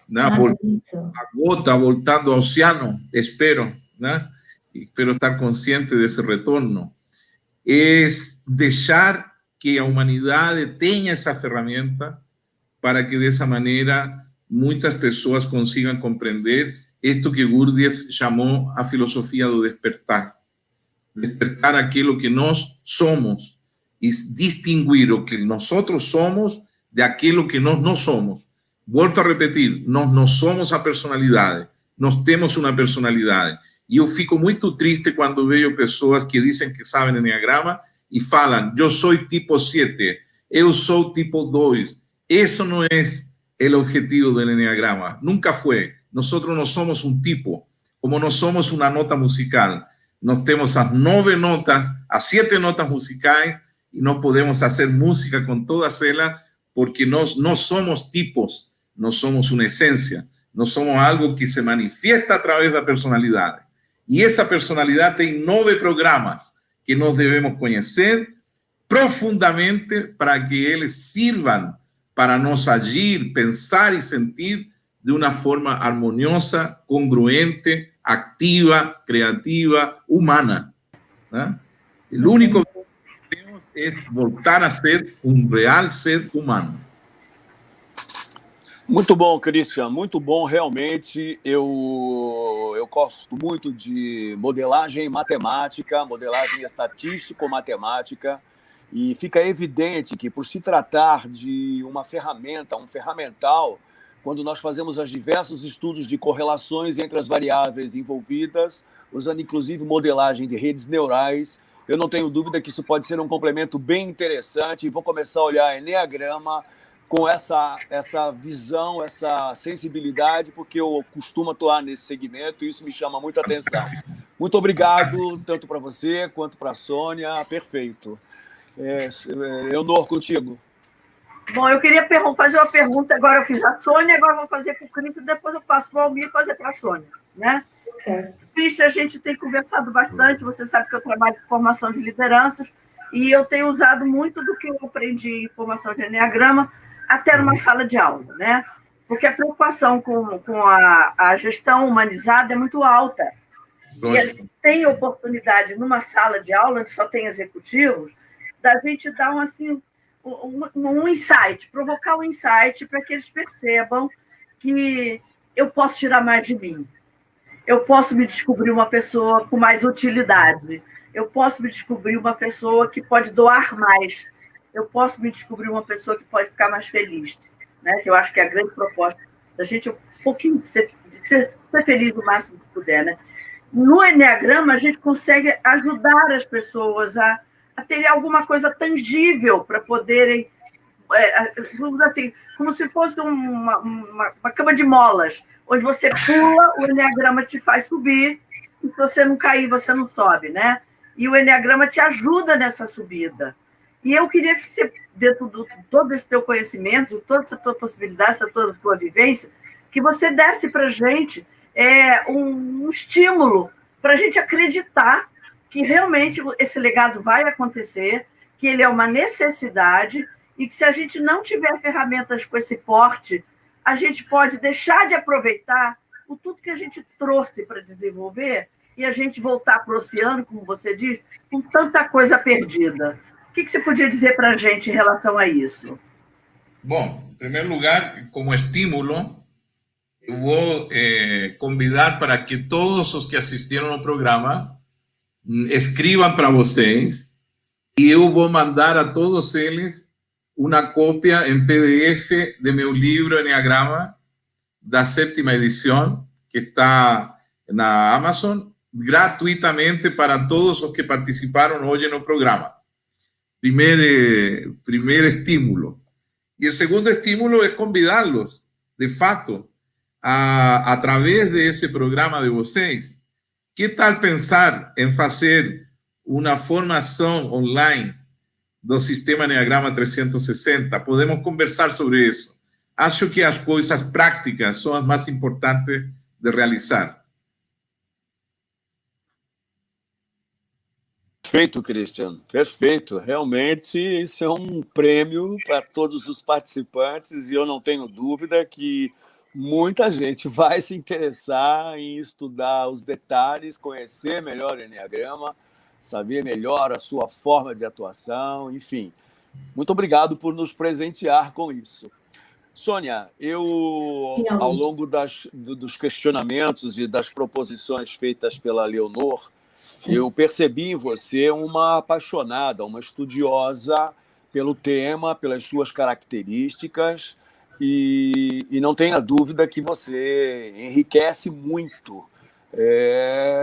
né? A gota voltando ao oceano, espero, né? Espero estar consciente desse retorno. É deixar que a humanidade tenha essa ferramenta para que, dessa maneira, muitas pessoas consigam compreender isto que Gurdjieff chamou a filosofia do despertar. Despertar aquilo que nós somos e distinguir o que nós somos de aquilo que nós não somos. Volto a repetir, nós não somos a personalidade, nós temos uma personalidade. E eu fico muito triste quando vejo pessoas que dizem que sabem enneagrama e falam, eu sou tipo 7, eu sou tipo 2. Isso não é o objetivo do enneagrama, nunca foi. Nós não somos um tipo, como não somos uma nota musical. Nós temos as 9 notas, as 7 notas musicais, e nós podemos fazer música com todas elas, porque nós não somos tipos, nós somos uma essência, nós somos algo que se manifiesta através da personalidade. E essa personalidade tem 9 programas que nós devemos conhecer profundamente para que eles sirvam para nós agir, pensar e sentir de uma forma harmoniosa, congruente, activa, criativa, humana, né? O único que temos é voltar a ser um real ser humano. Muito bom, Cristian, muito bom, realmente. Eu gosto muito de modelagem matemática, modelagem estatístico-matemática, e fica evidente que, por se tratar de uma ferramenta, um ferramental, quando nós fazemos os diversos estudos de correlações entre as variáveis envolvidas, usando inclusive modelagem de redes neurais. Eu não tenho dúvida que isso pode ser um complemento bem interessante e vou começar a olhar Enneagrama com essa visão, essa sensibilidade, porque eu costumo atuar nesse segmento e isso me chama muita atenção. Muito obrigado, tanto para você quanto para a Sônia. Perfeito. Leonor, contigo. Bom, eu queria fazer uma pergunta, agora eu fiz a Sônia, agora vou fazer para o Cristian, depois eu passo para o Almir fazer para a Sônia, né? Cristian, a gente tem conversado bastante, você sabe que eu trabalho com formação de lideranças, e eu tenho usado muito do que eu aprendi em formação de Enneagrama até numa sala de aula, né? Porque a preocupação com a gestão humanizada é muito alta. E a gente tem oportunidade, numa sala de aula, onde só tem executivos, da gente dar um insight, provocar um insight para que eles percebam que eu posso tirar mais de mim. Eu posso me descobrir uma pessoa com mais utilidade. Eu posso me descobrir uma pessoa que pode doar mais. Eu posso me descobrir uma pessoa que pode ficar mais feliz. Né? Que eu acho que é a grande proposta da gente é um pouquinho de ser feliz o máximo que puder. Né? No Enneagrama, a gente consegue ajudar as pessoas a terem alguma coisa tangível para poderem, assim, como se fosse uma cama de molas, onde você pula, o Enneagrama te faz subir, e se você não cair, você não sobe, né? E o Enneagrama te ajuda nessa subida. E eu queria que você, dentro de todo esse teu conhecimento, de toda essa tua possibilidade, toda a tua vivência, que você desse para a gente um estímulo para a gente acreditar que realmente esse legado vai acontecer, que ele é uma necessidade e que se a gente não tiver ferramentas com esse porte, a gente pode deixar de aproveitar tudo que a gente trouxe para desenvolver e a gente voltar para o oceano, como você diz, com tanta coisa perdida. O que você podia dizer para a gente em relação a isso? Bom, em primeiro lugar, como estímulo, eu vou convidar para que todos os que assistiram ao programa escrevam para vocês e eu vou mandar a todos eles uma cópia em PDF de meu livro Enneagrama, da 7ª edição, que está na Amazon, gratuitamente para todos os que participaram hoje no programa. Primeiro estímulo. E o segundo estímulo é convidá-los, de fato, a través desse programa de vocês, que tal pensar em fazer uma formação online do Sistema Enneagrama 360? Podemos conversar sobre isso. Acho que as coisas práticas são as mais importantes de realizar. Perfeito, Cristian. Perfeito. Realmente, isso é um prêmio para todos os participantes e eu não tenho dúvida que muita gente vai se interessar em estudar os detalhes, conhecer melhor o Enneagrama, saber melhor a sua forma de atuação, enfim. Muito obrigado por nos presentear com isso. Sônia, ao longo dos questionamentos e das proposições feitas pela Leonor, eu percebi em você uma apaixonada, uma estudiosa pelo tema, pelas suas características, e não tenha dúvida que você enriquece muito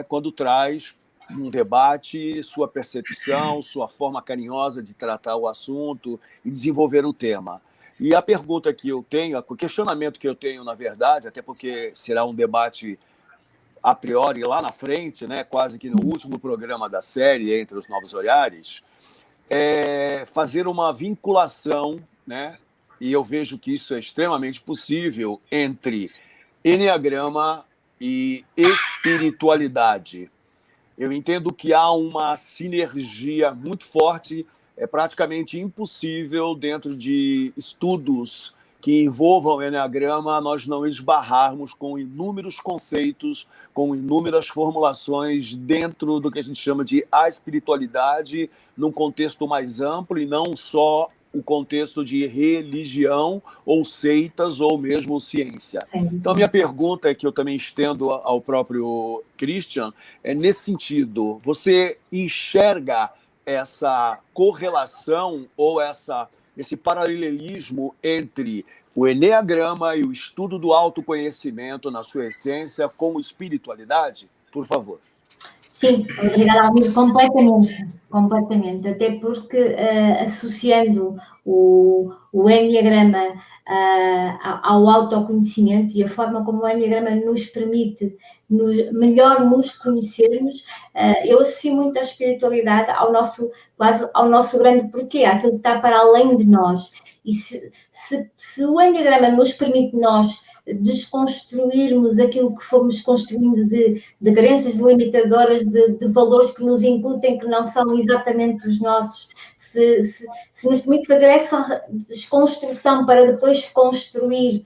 quando traz um debate sua percepção, sua forma carinhosa de tratar o assunto e desenvolver o tema. E a pergunta que eu tenho, o questionamento que eu tenho, na verdade, até porque será um debate a priori lá na frente, né, quase que no último programa da série, Entre os Novos Olhares, é fazer uma vinculação, né, e eu vejo que isso é extremamente possível, entre Enneagrama e espiritualidade. Eu entendo que há uma sinergia muito forte, é praticamente impossível dentro de estudos que envolvam o Enneagrama nós não esbarrarmos com inúmeros conceitos, com inúmeras formulações dentro do que a gente chama de a espiritualidade, num contexto mais amplo e não só o contexto de religião ou seitas ou mesmo ciência. Sim. Então, a minha pergunta, que eu também estendo ao próprio Cristian, é nesse sentido: você enxerga essa correlação ou esse paralelismo entre o Enneagrama e o estudo do autoconhecimento na sua essência com espiritualidade? Por favor. Sim, obrigada, Almir, completamente, até porque associando o Enneagrama ao autoconhecimento e a forma como o Enneagrama nos permite melhor nos conhecermos, eu associo muito a espiritualidade quase ao nosso grande porquê, àquilo que está para além de nós. E se o Enneagrama nos permite nós desconstruirmos aquilo que fomos construindo de crenças limitadoras, de valores que nos incutem, que não são exatamente os nossos, se nos permite fazer essa desconstrução para depois construir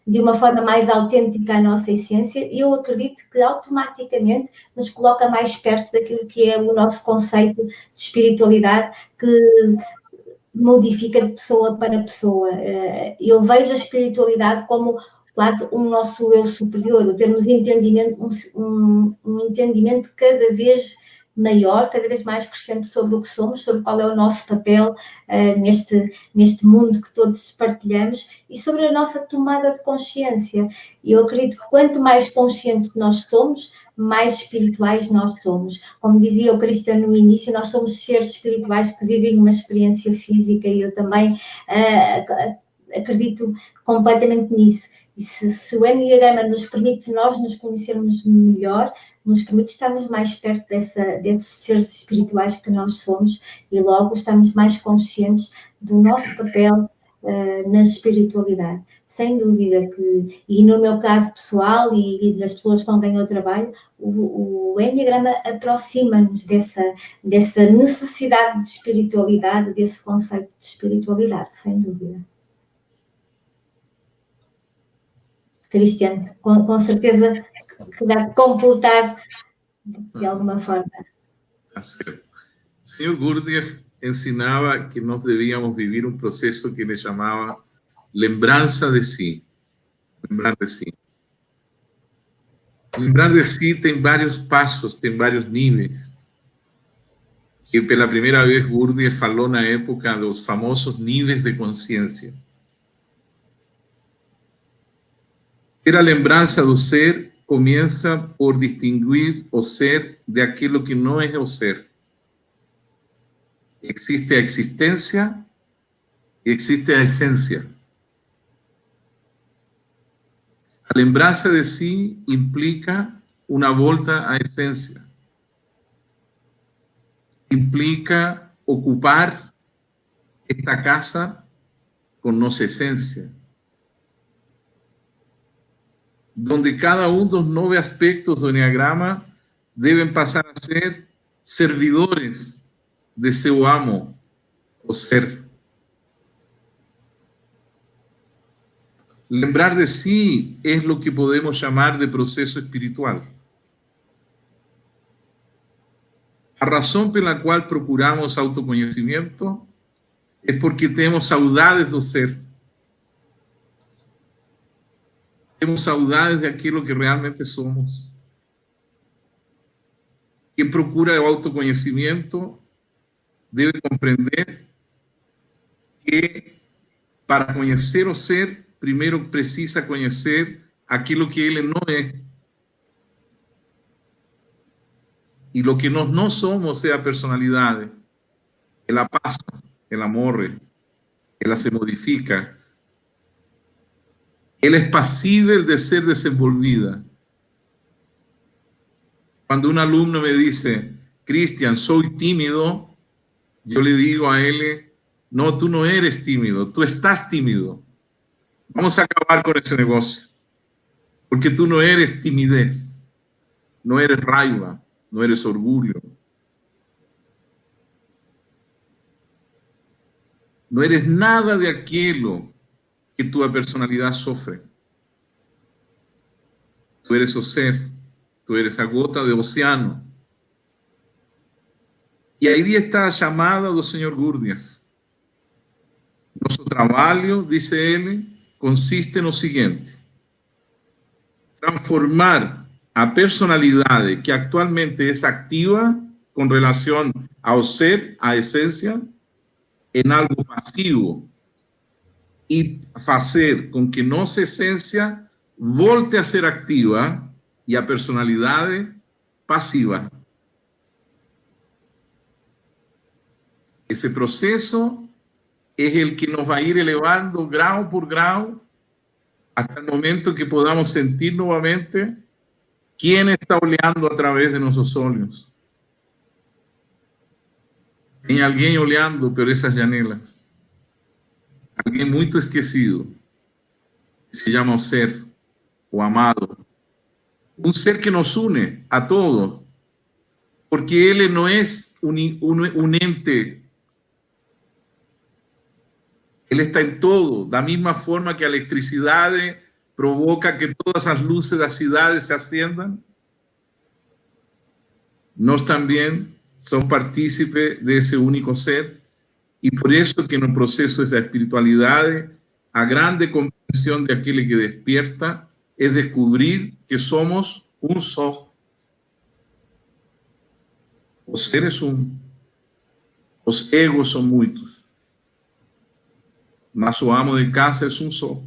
de uma forma mais autêntica a nossa essência, eu acredito que automaticamente nos coloca mais perto daquilo que é o nosso conceito de espiritualidade, que modifica de pessoa para pessoa. Eu vejo a espiritualidade como quase um nosso eu superior, o termos entendimento, um entendimento cada vez maior, cada vez mais crescente sobre o que somos, sobre qual é o nosso papel neste mundo que todos partilhamos e sobre a nossa tomada de consciência. E eu acredito que quanto mais conscientes nós somos, mais espirituais nós somos. Como dizia o Cristiano no início, nós somos seres espirituais que vivem uma experiência física e eu também acredito completamente nisso. E se o Enneagrama nos permite nós nos conhecermos melhor, nos permite estarmos mais perto desses seres espirituais que nós somos e logo estamos mais conscientes do nosso papel na espiritualidade. Sem dúvida que, e no meu caso pessoal e das pessoas com quem eu trabalho, o Enneagrama aproxima-nos dessa necessidade de espiritualidade, desse conceito de espiritualidade, sem dúvida. Cristiano, com certeza que dá de completar de alguma forma. O senhor Gurdjieff ensinava que nós devíamos vivir um processo que ele chamava lembrança de si. Lembrar de si. Lembrar de si tem vários passos, tem vários níveis. Que pela primeira vez Gurdjieff falou na época dos famosos níveis de consciência. Ter a lembrança do ser começa por distinguir o ser de aquilo que não é o ser. Existe a existência e existe a essência. A lembrança de si implica uma volta à essência. Implica ocupar esta casa com nossa essência, donde cada dos 9 aspectos do Enneagrama deben pasar a ser servidores de seu amo, o ser. Lembrar de si es lo que podemos llamar de proceso espiritual. A razão pela qual procuramos autoconhecimento é porque temos saudades do ser. Temos saudades de aquilo que realmente somos. Quem procura o autoconhecimento deve compreender que para conhecer o ser, primeiro precisa conhecer aquilo que ele não é. E o que nós não somos é a personalidade. Ela passa, ela morre, ela se modifica. Ela é passível de ser desenvolvida. Quando um aluno me diz, Cristian, sou tímido, eu lhe digo a ele, não, tu não eres tímido, tu estás tímido. Vamos a acabar com esse negócio. Porque tu não eres timidez, não eres raiva, não eres orgulho. Não eres nada de aquilo que tua personalidade sofre. Tu eres o ser, tu eres a gota de oceano. E aí está a chamada do Sr. Gurdjieff. Nosso trabalho, disse ele, consiste no seguinte: transformar a personalidade que actualmente é ativa com relação ao ser, à essência, em algo passivo e fazer com que nossa essência volte a ser ativa e a personalidade pasiva. Ese proceso es el que nos va a ir elevando grado por grado hasta el momento que podamos sentir nuevamente quién está olhando a través de nuestros olhos. Tem alguém olhando por essas janelas. Alguém muito esquecido. Se llama o ser, o amado. Un ser que nos une a todos. Porque Él no es un ente. Él está en todo. Da misma forma que a electricidade provoca que todas as luces das cidades se acendam. Nós também somos partícipes desse único ser. E por isso que no processo da espiritualidade, a grande compreensão de aquele que despierta é descobrir que somos um só. O ser é um. Os egos são muitos. Mas o amo de casa é um só.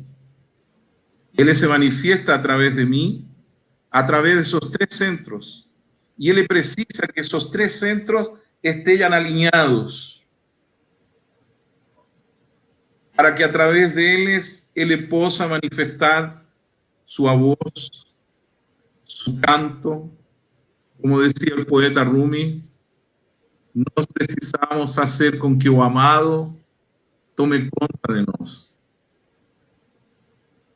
Ele se manifiesta a través de mim, a través de esos 3 centros. E ele precisa que esos 3 centros estejam alinhados, para que a través deles ele possa manifestar sua voz, su canto. Como decía el poeta Rumi, nós precisamos hacer con que o amado tome conta de nós.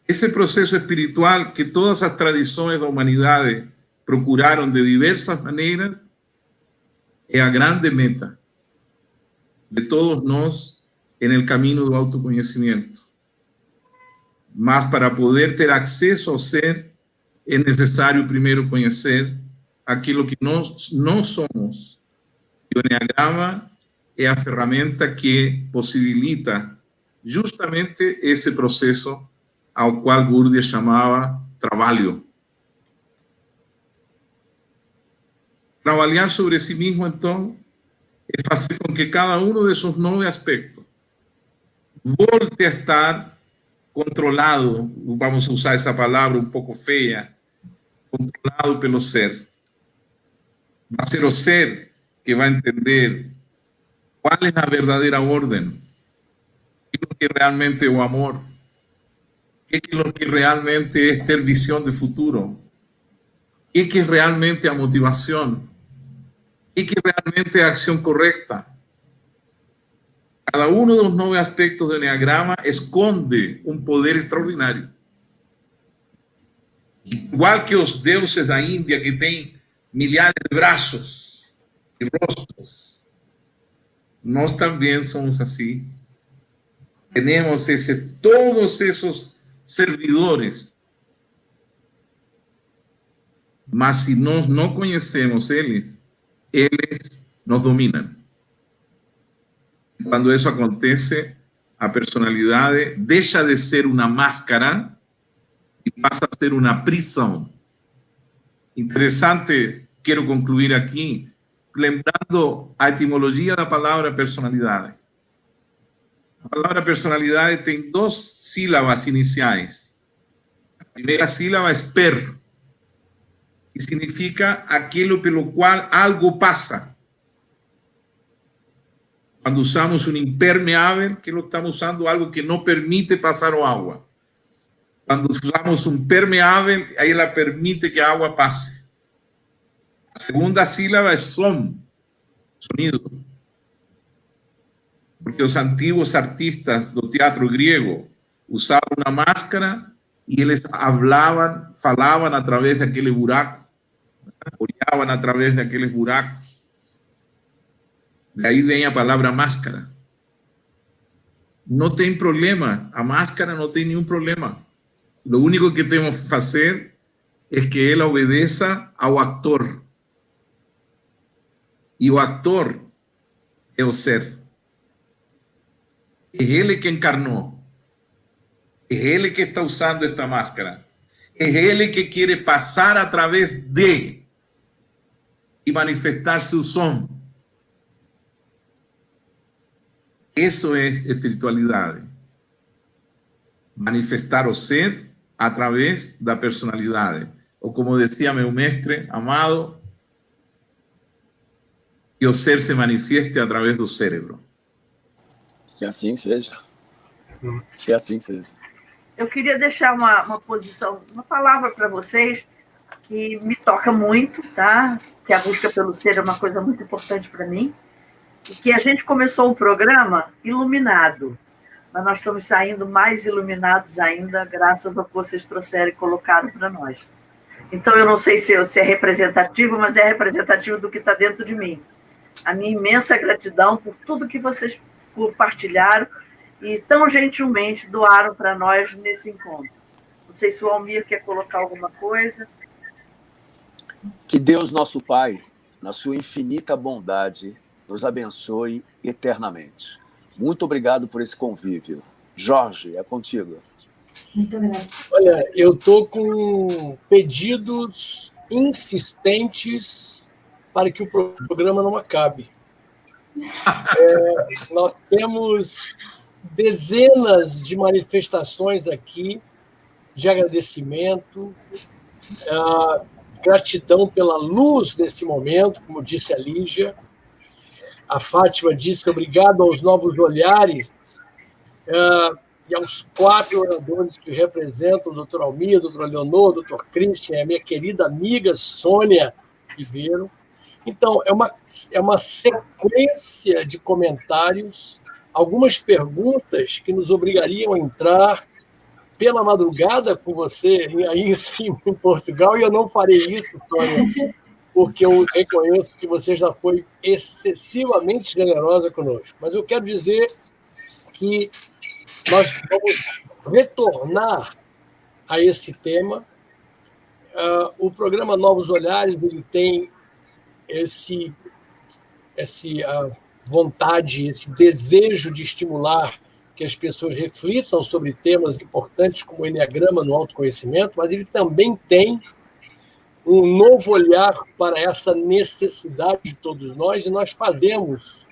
Ese proceso espiritual que todas as tradições da humanidade procuraram de diversas maneiras é a grande meta de todos nós en el camino do autoconhecimento. Mas para poder ter acesso ao ser, é necessário primeiro conhecer aquilo que nós não somos. E o Enneagrama é a ferramenta que possibilita justamente esse processo ao qual Gurdjieff chamava trabalho. Trabalhar sobre si mesmo, então, é fazer com que cada um desses 9 aspectos volte a estar controlado, vamos a usar essa palavra um pouco feia, controlado pelo ser. Vai ser o ser que vai entender qual é a verdadeira ordem, aquilo que realmente é o amor, aquilo que realmente é ter visão de futuro, o que realmente é a motivação, o que realmente é a ação correta. Cada uno de los 9 aspectos del Enneagrama esconde un poder extraordinario. Igual que os deuses da Índia, que têm milhares de braços e rostros, nós também somos assim. Temos todos esos servidores. Mas se nós não conhecemos eles nos dominam. Quando isso acontece, a personalidade deixa de ser uma máscara e passa a ser uma prisão. Interessante, quero concluir aqui, lembrando a etimologia da palavra personalidade. A palavra personalidade tem 2 sílabas iniciais. A primeira sílaba é per, que significa aquilo pelo qual algo passa. Quando usamos um impermeável, que estamos usando algo que não permite passar o água. Quando usamos um permeável, aí ela permite que a água passe. A segunda sílaba é som, sonido. Porque os antigos artistas do teatro grego usavam uma máscara e eles falavam através daquele buraco, olhavam através daqueles buracos. De aí vem a palavra máscara. Não tem problema, a máscara não tem nenhum problema. O único que temos que fazer é que ela obedeça ao ator. E o ator é o ser. É ele que encarnou. É ele que está usando esta máscara. É ele que quer passar através de e manifestar seu som. Isso é espiritualidade. Manifestar o ser a través da personalidade. Ou como dizia meu mestre amado, que o ser se manifieste através do cérebro. Que assim seja. Que assim seja. Eu queria deixar uma posição, uma palavra para vocês que me toca muito, tá? Que a busca pelo ser é uma coisa muito importante para mim. E que a gente começou o programa iluminado, mas nós estamos saindo mais iluminados ainda, graças ao que vocês trouxeram e colocaram para nós. Então, eu não sei se é representativo, mas é representativo do que está dentro de mim. A minha imensa gratidão por tudo que vocês compartilharam e tão gentilmente doaram para nós nesse encontro. Não sei se o Almir quer colocar alguma coisa. Que Deus, nosso Pai, na sua infinita bondade, nos abençoe eternamente. Muito obrigado por esse convívio. Jorge, é contigo. Muito obrigada. Olha, eu estou com pedidos insistentes para que o programa não acabe. Nós temos dezenas de manifestações aqui de agradecimento, gratidão pela luz desse momento, como disse a Lígia. A Fátima disse obrigado aos novos olhares e aos 4 oradores que representam o Dr. Almir, o Dr. Leonor, o Dr. Christian, a minha querida amiga Sônia Ribeiro. Então, é uma sequência de comentários, algumas perguntas que nos obrigariam a entrar pela madrugada com você aí em Portugal, e eu não farei isso, Sônia, porque eu reconheço que você já foi excessivamente generosa conosco. Mas eu quero dizer que nós vamos retornar a esse tema. O programa Novos Olhares ele tem essa vontade, esse desejo de estimular que as pessoas reflitam sobre temas importantes como o Enneagrama no autoconhecimento, mas ele também tem um novo olhar para essa necessidade de todos nós, e nós fazemos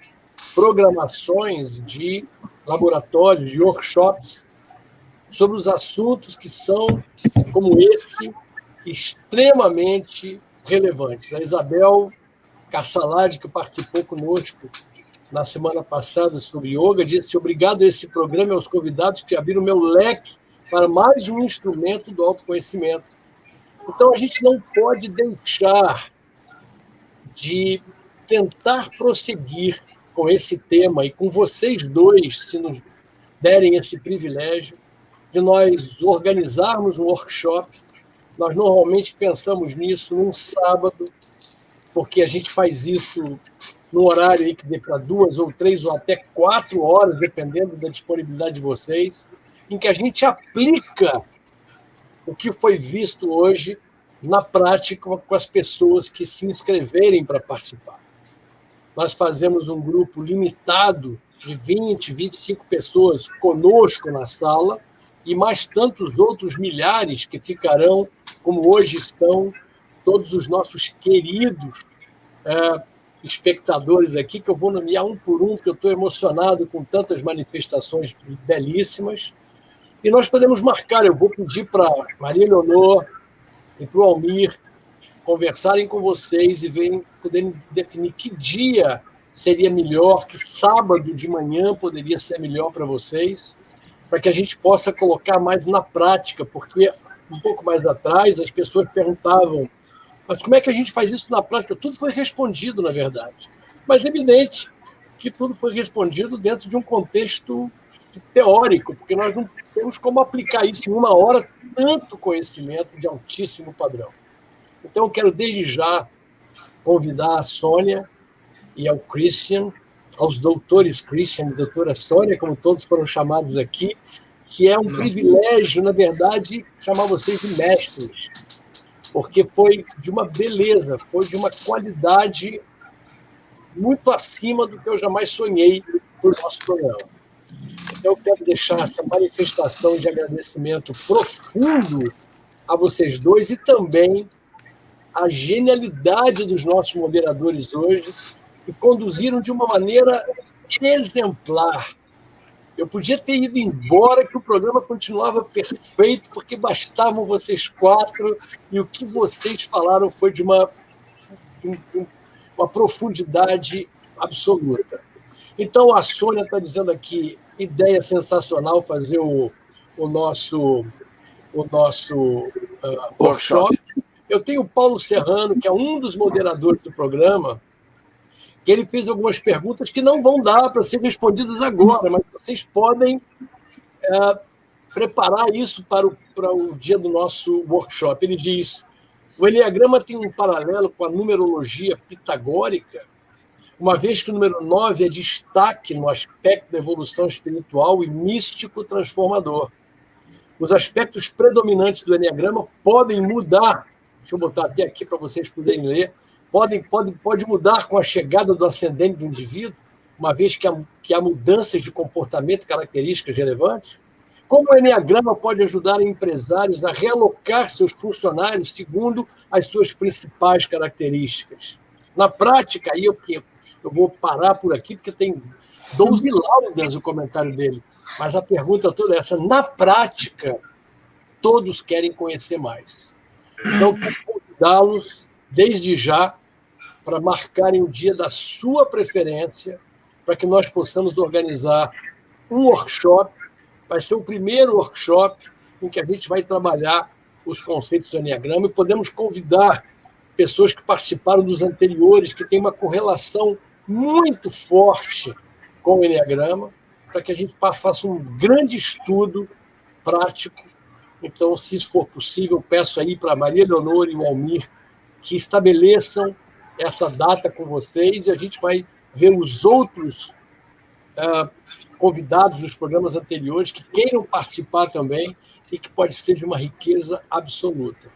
programações de laboratórios, de workshops, sobre os assuntos que são, como esse, extremamente relevantes. A Isabel Carsalade, que participou conosco na semana passada sobre yoga, disse obrigado a esse programa e aos convidados que abriram meu leque para mais um instrumento do autoconhecimento. Então, a gente não pode deixar de tentar prosseguir com esse tema e com vocês dois, se nos derem esse privilégio, de nós organizarmos um workshop. Nós normalmente pensamos nisso num sábado, porque a gente faz isso num horário aí que dê para 2 ou 3 ou até 4 horas, dependendo da disponibilidade de vocês, em que a gente aplica o que foi visto hoje na prática com as pessoas que se inscreverem para participar. Nós fazemos um grupo limitado de 20, 25 pessoas conosco na sala e mais tantos outros milhares que ficarão, como hoje estão, todos os nossos queridos espectadores aqui, que eu vou nomear um por um, porque eu estou emocionado com tantas manifestações belíssimas. E nós podemos marcar, eu vou pedir para Maria Leonor e para o Almir conversarem com vocês e poderem definir que dia seria melhor, que sábado de manhã poderia ser melhor para vocês, para que a gente possa colocar mais na prática, porque um pouco mais atrás as pessoas perguntavam, mas como é que a gente faz isso na prática? Tudo foi respondido, na verdade. Mas é evidente que tudo foi respondido dentro de um contexto teórico, porque nós não temos como aplicar isso em 1 hora, tanto conhecimento de altíssimo padrão. Então, eu quero desde já convidar a Sônia e ao Christian, aos doutores Christian e doutora Sônia, como todos foram chamados aqui, que é um privilégio, na verdade, chamar vocês de mestres, porque foi de uma beleza, foi de uma qualidade muito acima do que eu jamais sonhei para o nosso programa. Então, eu quero deixar essa manifestação de agradecimento profundo a vocês dois e também a genialidade dos nossos moderadores hoje, que conduziram de uma maneira exemplar. Eu podia ter ido embora, que o programa continuava perfeito, porque bastavam vocês 4, e o que vocês falaram foi de uma profundidade absoluta. Então, a Sônia está dizendo aqui, ideia sensacional fazer o nosso workshop. Eu tenho o Paulo Serrano, que é um dos moderadores do programa, que ele fez algumas perguntas que não vão dar para ser respondidas agora, mas vocês podem preparar isso para o dia do nosso workshop. Ele diz: o Enneagrama tem um paralelo com a numerologia pitagórica, uma vez que o número 9 é destaque no aspecto da evolução espiritual e místico transformador. Os aspectos predominantes do Enneagrama podem mudar, deixa eu botar até aqui para vocês poderem ler, pode mudar com a chegada do ascendente do indivíduo, uma vez que há mudanças de comportamento e características relevantes. Como o Enneagrama pode ajudar empresários a realocar seus funcionários segundo as suas principais características? Na prática, aí eu vou parar por aqui, porque tem 12 laudas o comentário dele. Mas a pergunta toda é essa. Na prática, todos querem conhecer mais. Então, quero convidá-los, desde já, para marcarem o dia da sua preferência, para que nós possamos organizar um workshop. Vai ser o primeiro workshop em que a gente vai trabalhar os conceitos do Enneagrama e podemos convidar pessoas que participaram dos anteriores, que têm uma correlação muito forte com o Enneagrama, para que a gente faça um grande estudo prático. Então, se isso for possível, peço aí para a Maria Leonor e o Almir que estabeleçam essa data com vocês e a gente vai ver os outros convidados dos programas anteriores que queiram participar também e que pode ser de uma riqueza absoluta.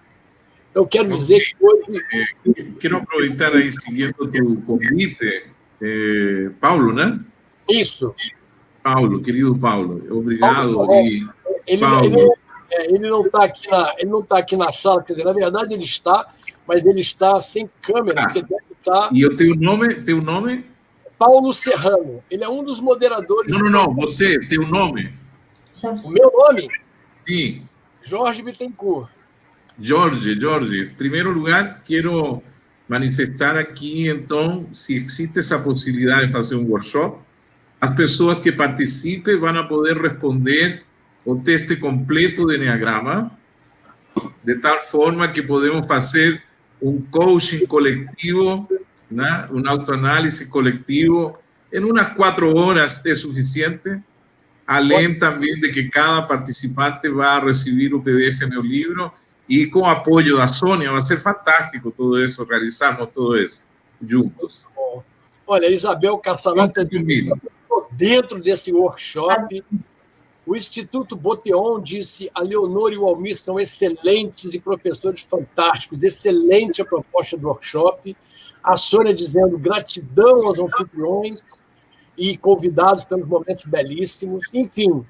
Então, quero dizer que hoje... Quero aproveitar aí, seguindo tu convite, Paulo, né? Isso. Paulo, querido Paulo, obrigado. Paulo, ele não está aqui na sala, quer dizer, na verdade ele está, mas ele está sem câmera, porque deve estar... E o teu nome? Paulo Serrano. Ele é um dos moderadores... Não, você, teu nome. O meu nome? Sim. Jorge Bittencourt. Jorge, em primeiro lugar, quero manifestar aqui, então, se existe essa possibilidade de fazer um workshop, as pessoas que participem vão poder responder o teste completo de Enneagrama, de tal forma que podemos fazer um coaching coletivo, né? Um autoanálise coletivo, em umas 4 horas é suficiente, além também de que cada participante vai receber o PDF do meu livro e com o apoio da Sônia, vai ser fantástico tudo isso, realizarmos tudo isso juntos. Olha, Isabel Cassanata dentro desse workshop. O Instituto Boteon disse: a Leonor e o Almir são excelentes e professores fantásticos, excelente a proposta do workshop. A Sônia dizendo: gratidão aos anfitriões e convidados pelos momentos belíssimos. Enfim,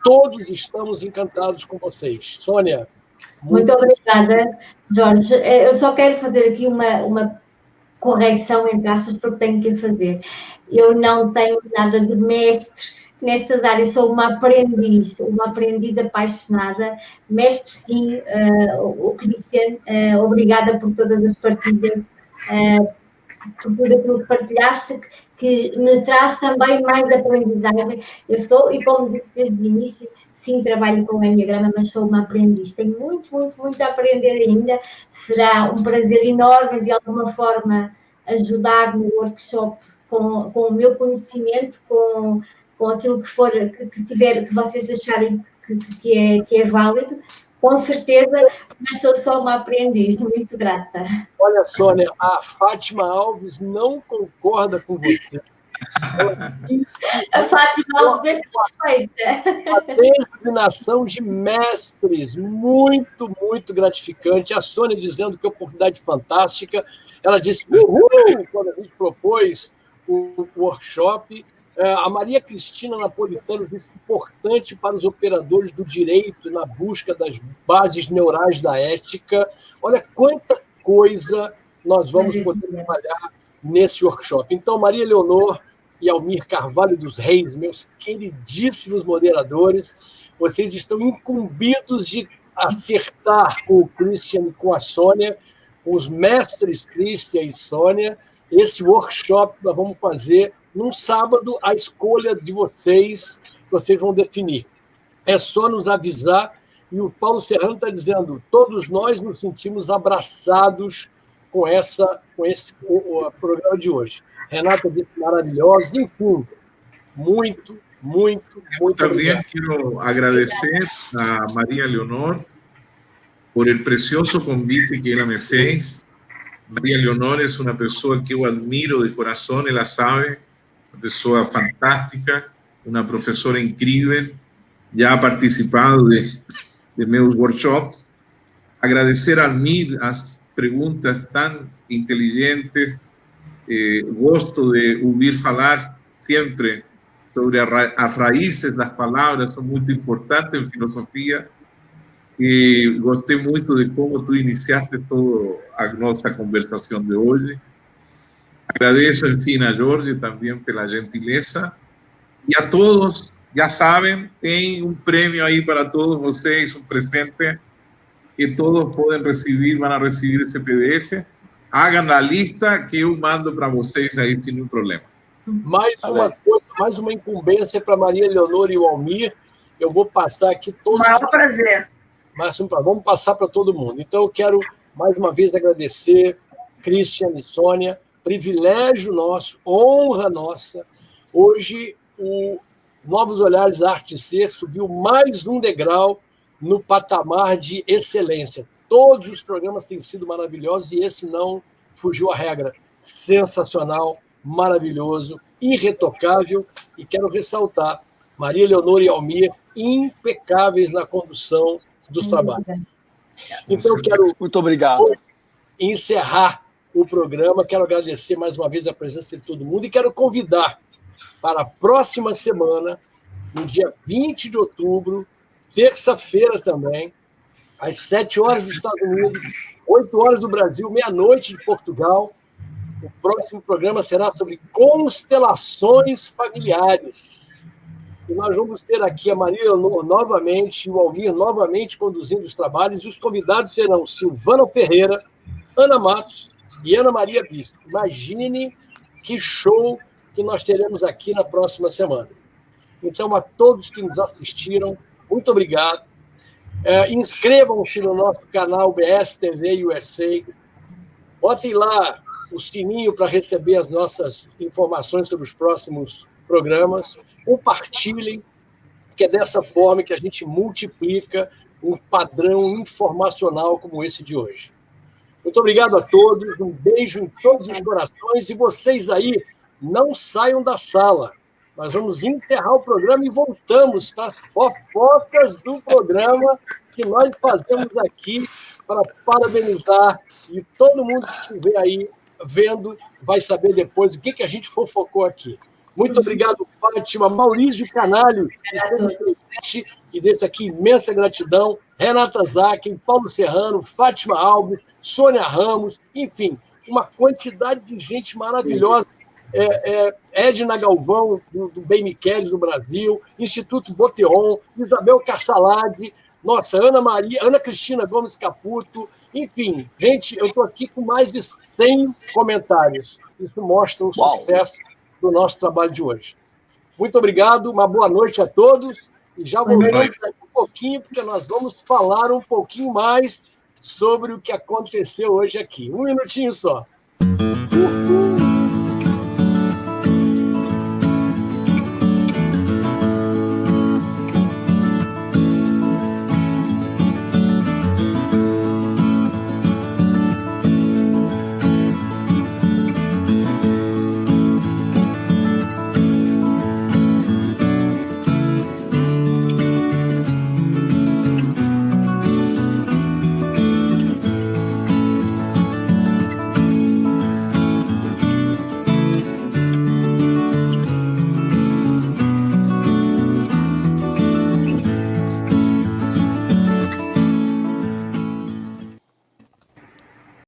todos estamos encantados com vocês. Sônia. Muito obrigada, Jorge. Eu só quero fazer aqui uma correção, entre aspas, porque tenho que fazer. Eu não tenho nada de mestre nestas áreas, sou uma aprendiz apaixonada. Mestre, sim, o Christian, obrigada por todas as partilhas, por tudo aquilo que partilhaste, que me traz também mais aprendizagem. Eu sou, e como disse desde o início, sim, trabalho com o Enneagrama, mas sou uma aprendiz. Tenho muito a aprender ainda. Será um prazer enorme, de alguma forma, ajudar no workshop com o meu conhecimento, com aquilo que for, que vocês acharem que é válido, com certeza, mas sou só uma aprendiz, muito grata. Olha, Sônia, a Fátima Alves não concorda com você. A Fátima Alves é respeita. A designação de mestres, muito gratificante. A Sônia dizendo que oportunidade fantástica. Ela disse uhul quando a gente propôs o workshop. A Maria Cristina Napolitano disse importante para os operadores do direito na busca das bases neurais da ética. Olha quanta coisa nós vamos poder trabalhar nesse workshop. Então, Maria Leonor e Almir Carvalho dos Reis, meus queridíssimos moderadores, vocês estão incumbidos de acertar com o Christian e com a Sônia com os mestres Christian e Sônia, esse workshop que nós vamos fazer num sábado, a escolha de vocês vão definir. É só nos avisar, e o Paulo Serrano está dizendo, todos nós nos sentimos abraçados com esse programa de hoje. Renata disse maravilhosa, enfim, muito También obrigado. quiero agradecer a María Leonor por el precioso convite que ella me fez. María Leonor es una persona que yo admiro de corazón, ella sabe, una persona fantástica, una profesora increíble, ya ha participado de meus workshops. Agradecer a Almir as preguntas tan inteligentes, gosto de ouvir falar sempre sobre as raízes das palavras, são muito importantes em filosofia, e gostei muito de como tu iniciaste toda a nossa conversação de hoje. Agradeço, enfim, a Jorge também pela gentileza, e a todos, já sabem, tem um prêmio aí para todos vocês, um presente que todos podem receber, vão receber esse PDF. Hagam a lista que eu mando para vocês aí sem nenhum problema. Mais uma coisa, mais uma incumbência para Maria Leonor e o Almir. Eu vou passar aqui todos. Maior prazer. Vamos passar para todo mundo. Então, eu quero, mais uma vez, agradecer Christian e Sônia. Privilégio nosso, honra nossa. Hoje, o Novos Olhares Arte e Ser subiu mais um degrau no patamar de excelência. Todos os programas têm sido maravilhosos e esse não fugiu à regra. Sensacional, maravilhoso, irretocável, e quero ressaltar, Maria Leonor e Almir, impecáveis na condução dos trabalhos. Então, eu quero muito obrigado. Encerrar o programa, quero agradecer mais uma vez a presença de todo mundo e quero convidar para a próxima semana, no dia 20 de outubro, terça-feira também, às 7 horas dos Estados Unidos, 8 horas do Brasil, meia-noite de Portugal. O próximo programa será sobre constelações familiares. E nós vamos ter aqui a Maria Leonor novamente, o Almir novamente conduzindo os trabalhos, e os convidados serão Silvana Ferreira, Ana Matos e Ana Maria Bispo. Imagine que show que nós teremos aqui na próxima semana. Então, a todos que nos assistiram, muito obrigado. Inscrevam-se no nosso canal BS TV USA. Botem lá o sininho para receber as nossas informações sobre os próximos programas. Compartilhem, porque é dessa forma que a gente multiplica um padrão informacional como esse de hoje. Muito obrigado a todos, um beijo em todos os corações, e vocês aí não saiam da sala. Nós vamos encerrar o programa e voltamos para as fofocas do programa que nós fazemos aqui para parabenizar, e todo mundo que estiver aí vendo vai saber depois o que a gente fofocou aqui. Muito obrigado, Fátima, Maurício Canalho, que esteve presente, e desse aqui imensa gratidão, Renata Zaken, Paulo Serrano, Fátima Alves, Sônia Ramos, enfim, uma quantidade de gente maravilhosa. Edna Galvão, do Bem Miquelis, do Brasil, Instituto Boteon, Isabel Cassalade, nossa, Ana Cristina Gomes Caputo, enfim, gente, eu estou aqui com mais de 100 comentários. Isso mostra o sucesso do nosso trabalho de hoje. Muito obrigado, uma boa noite a todos, e já voltamos daqui um pouquinho, porque nós vamos falar um pouquinho mais sobre o que aconteceu hoje aqui. Um minutinho só. Uhul.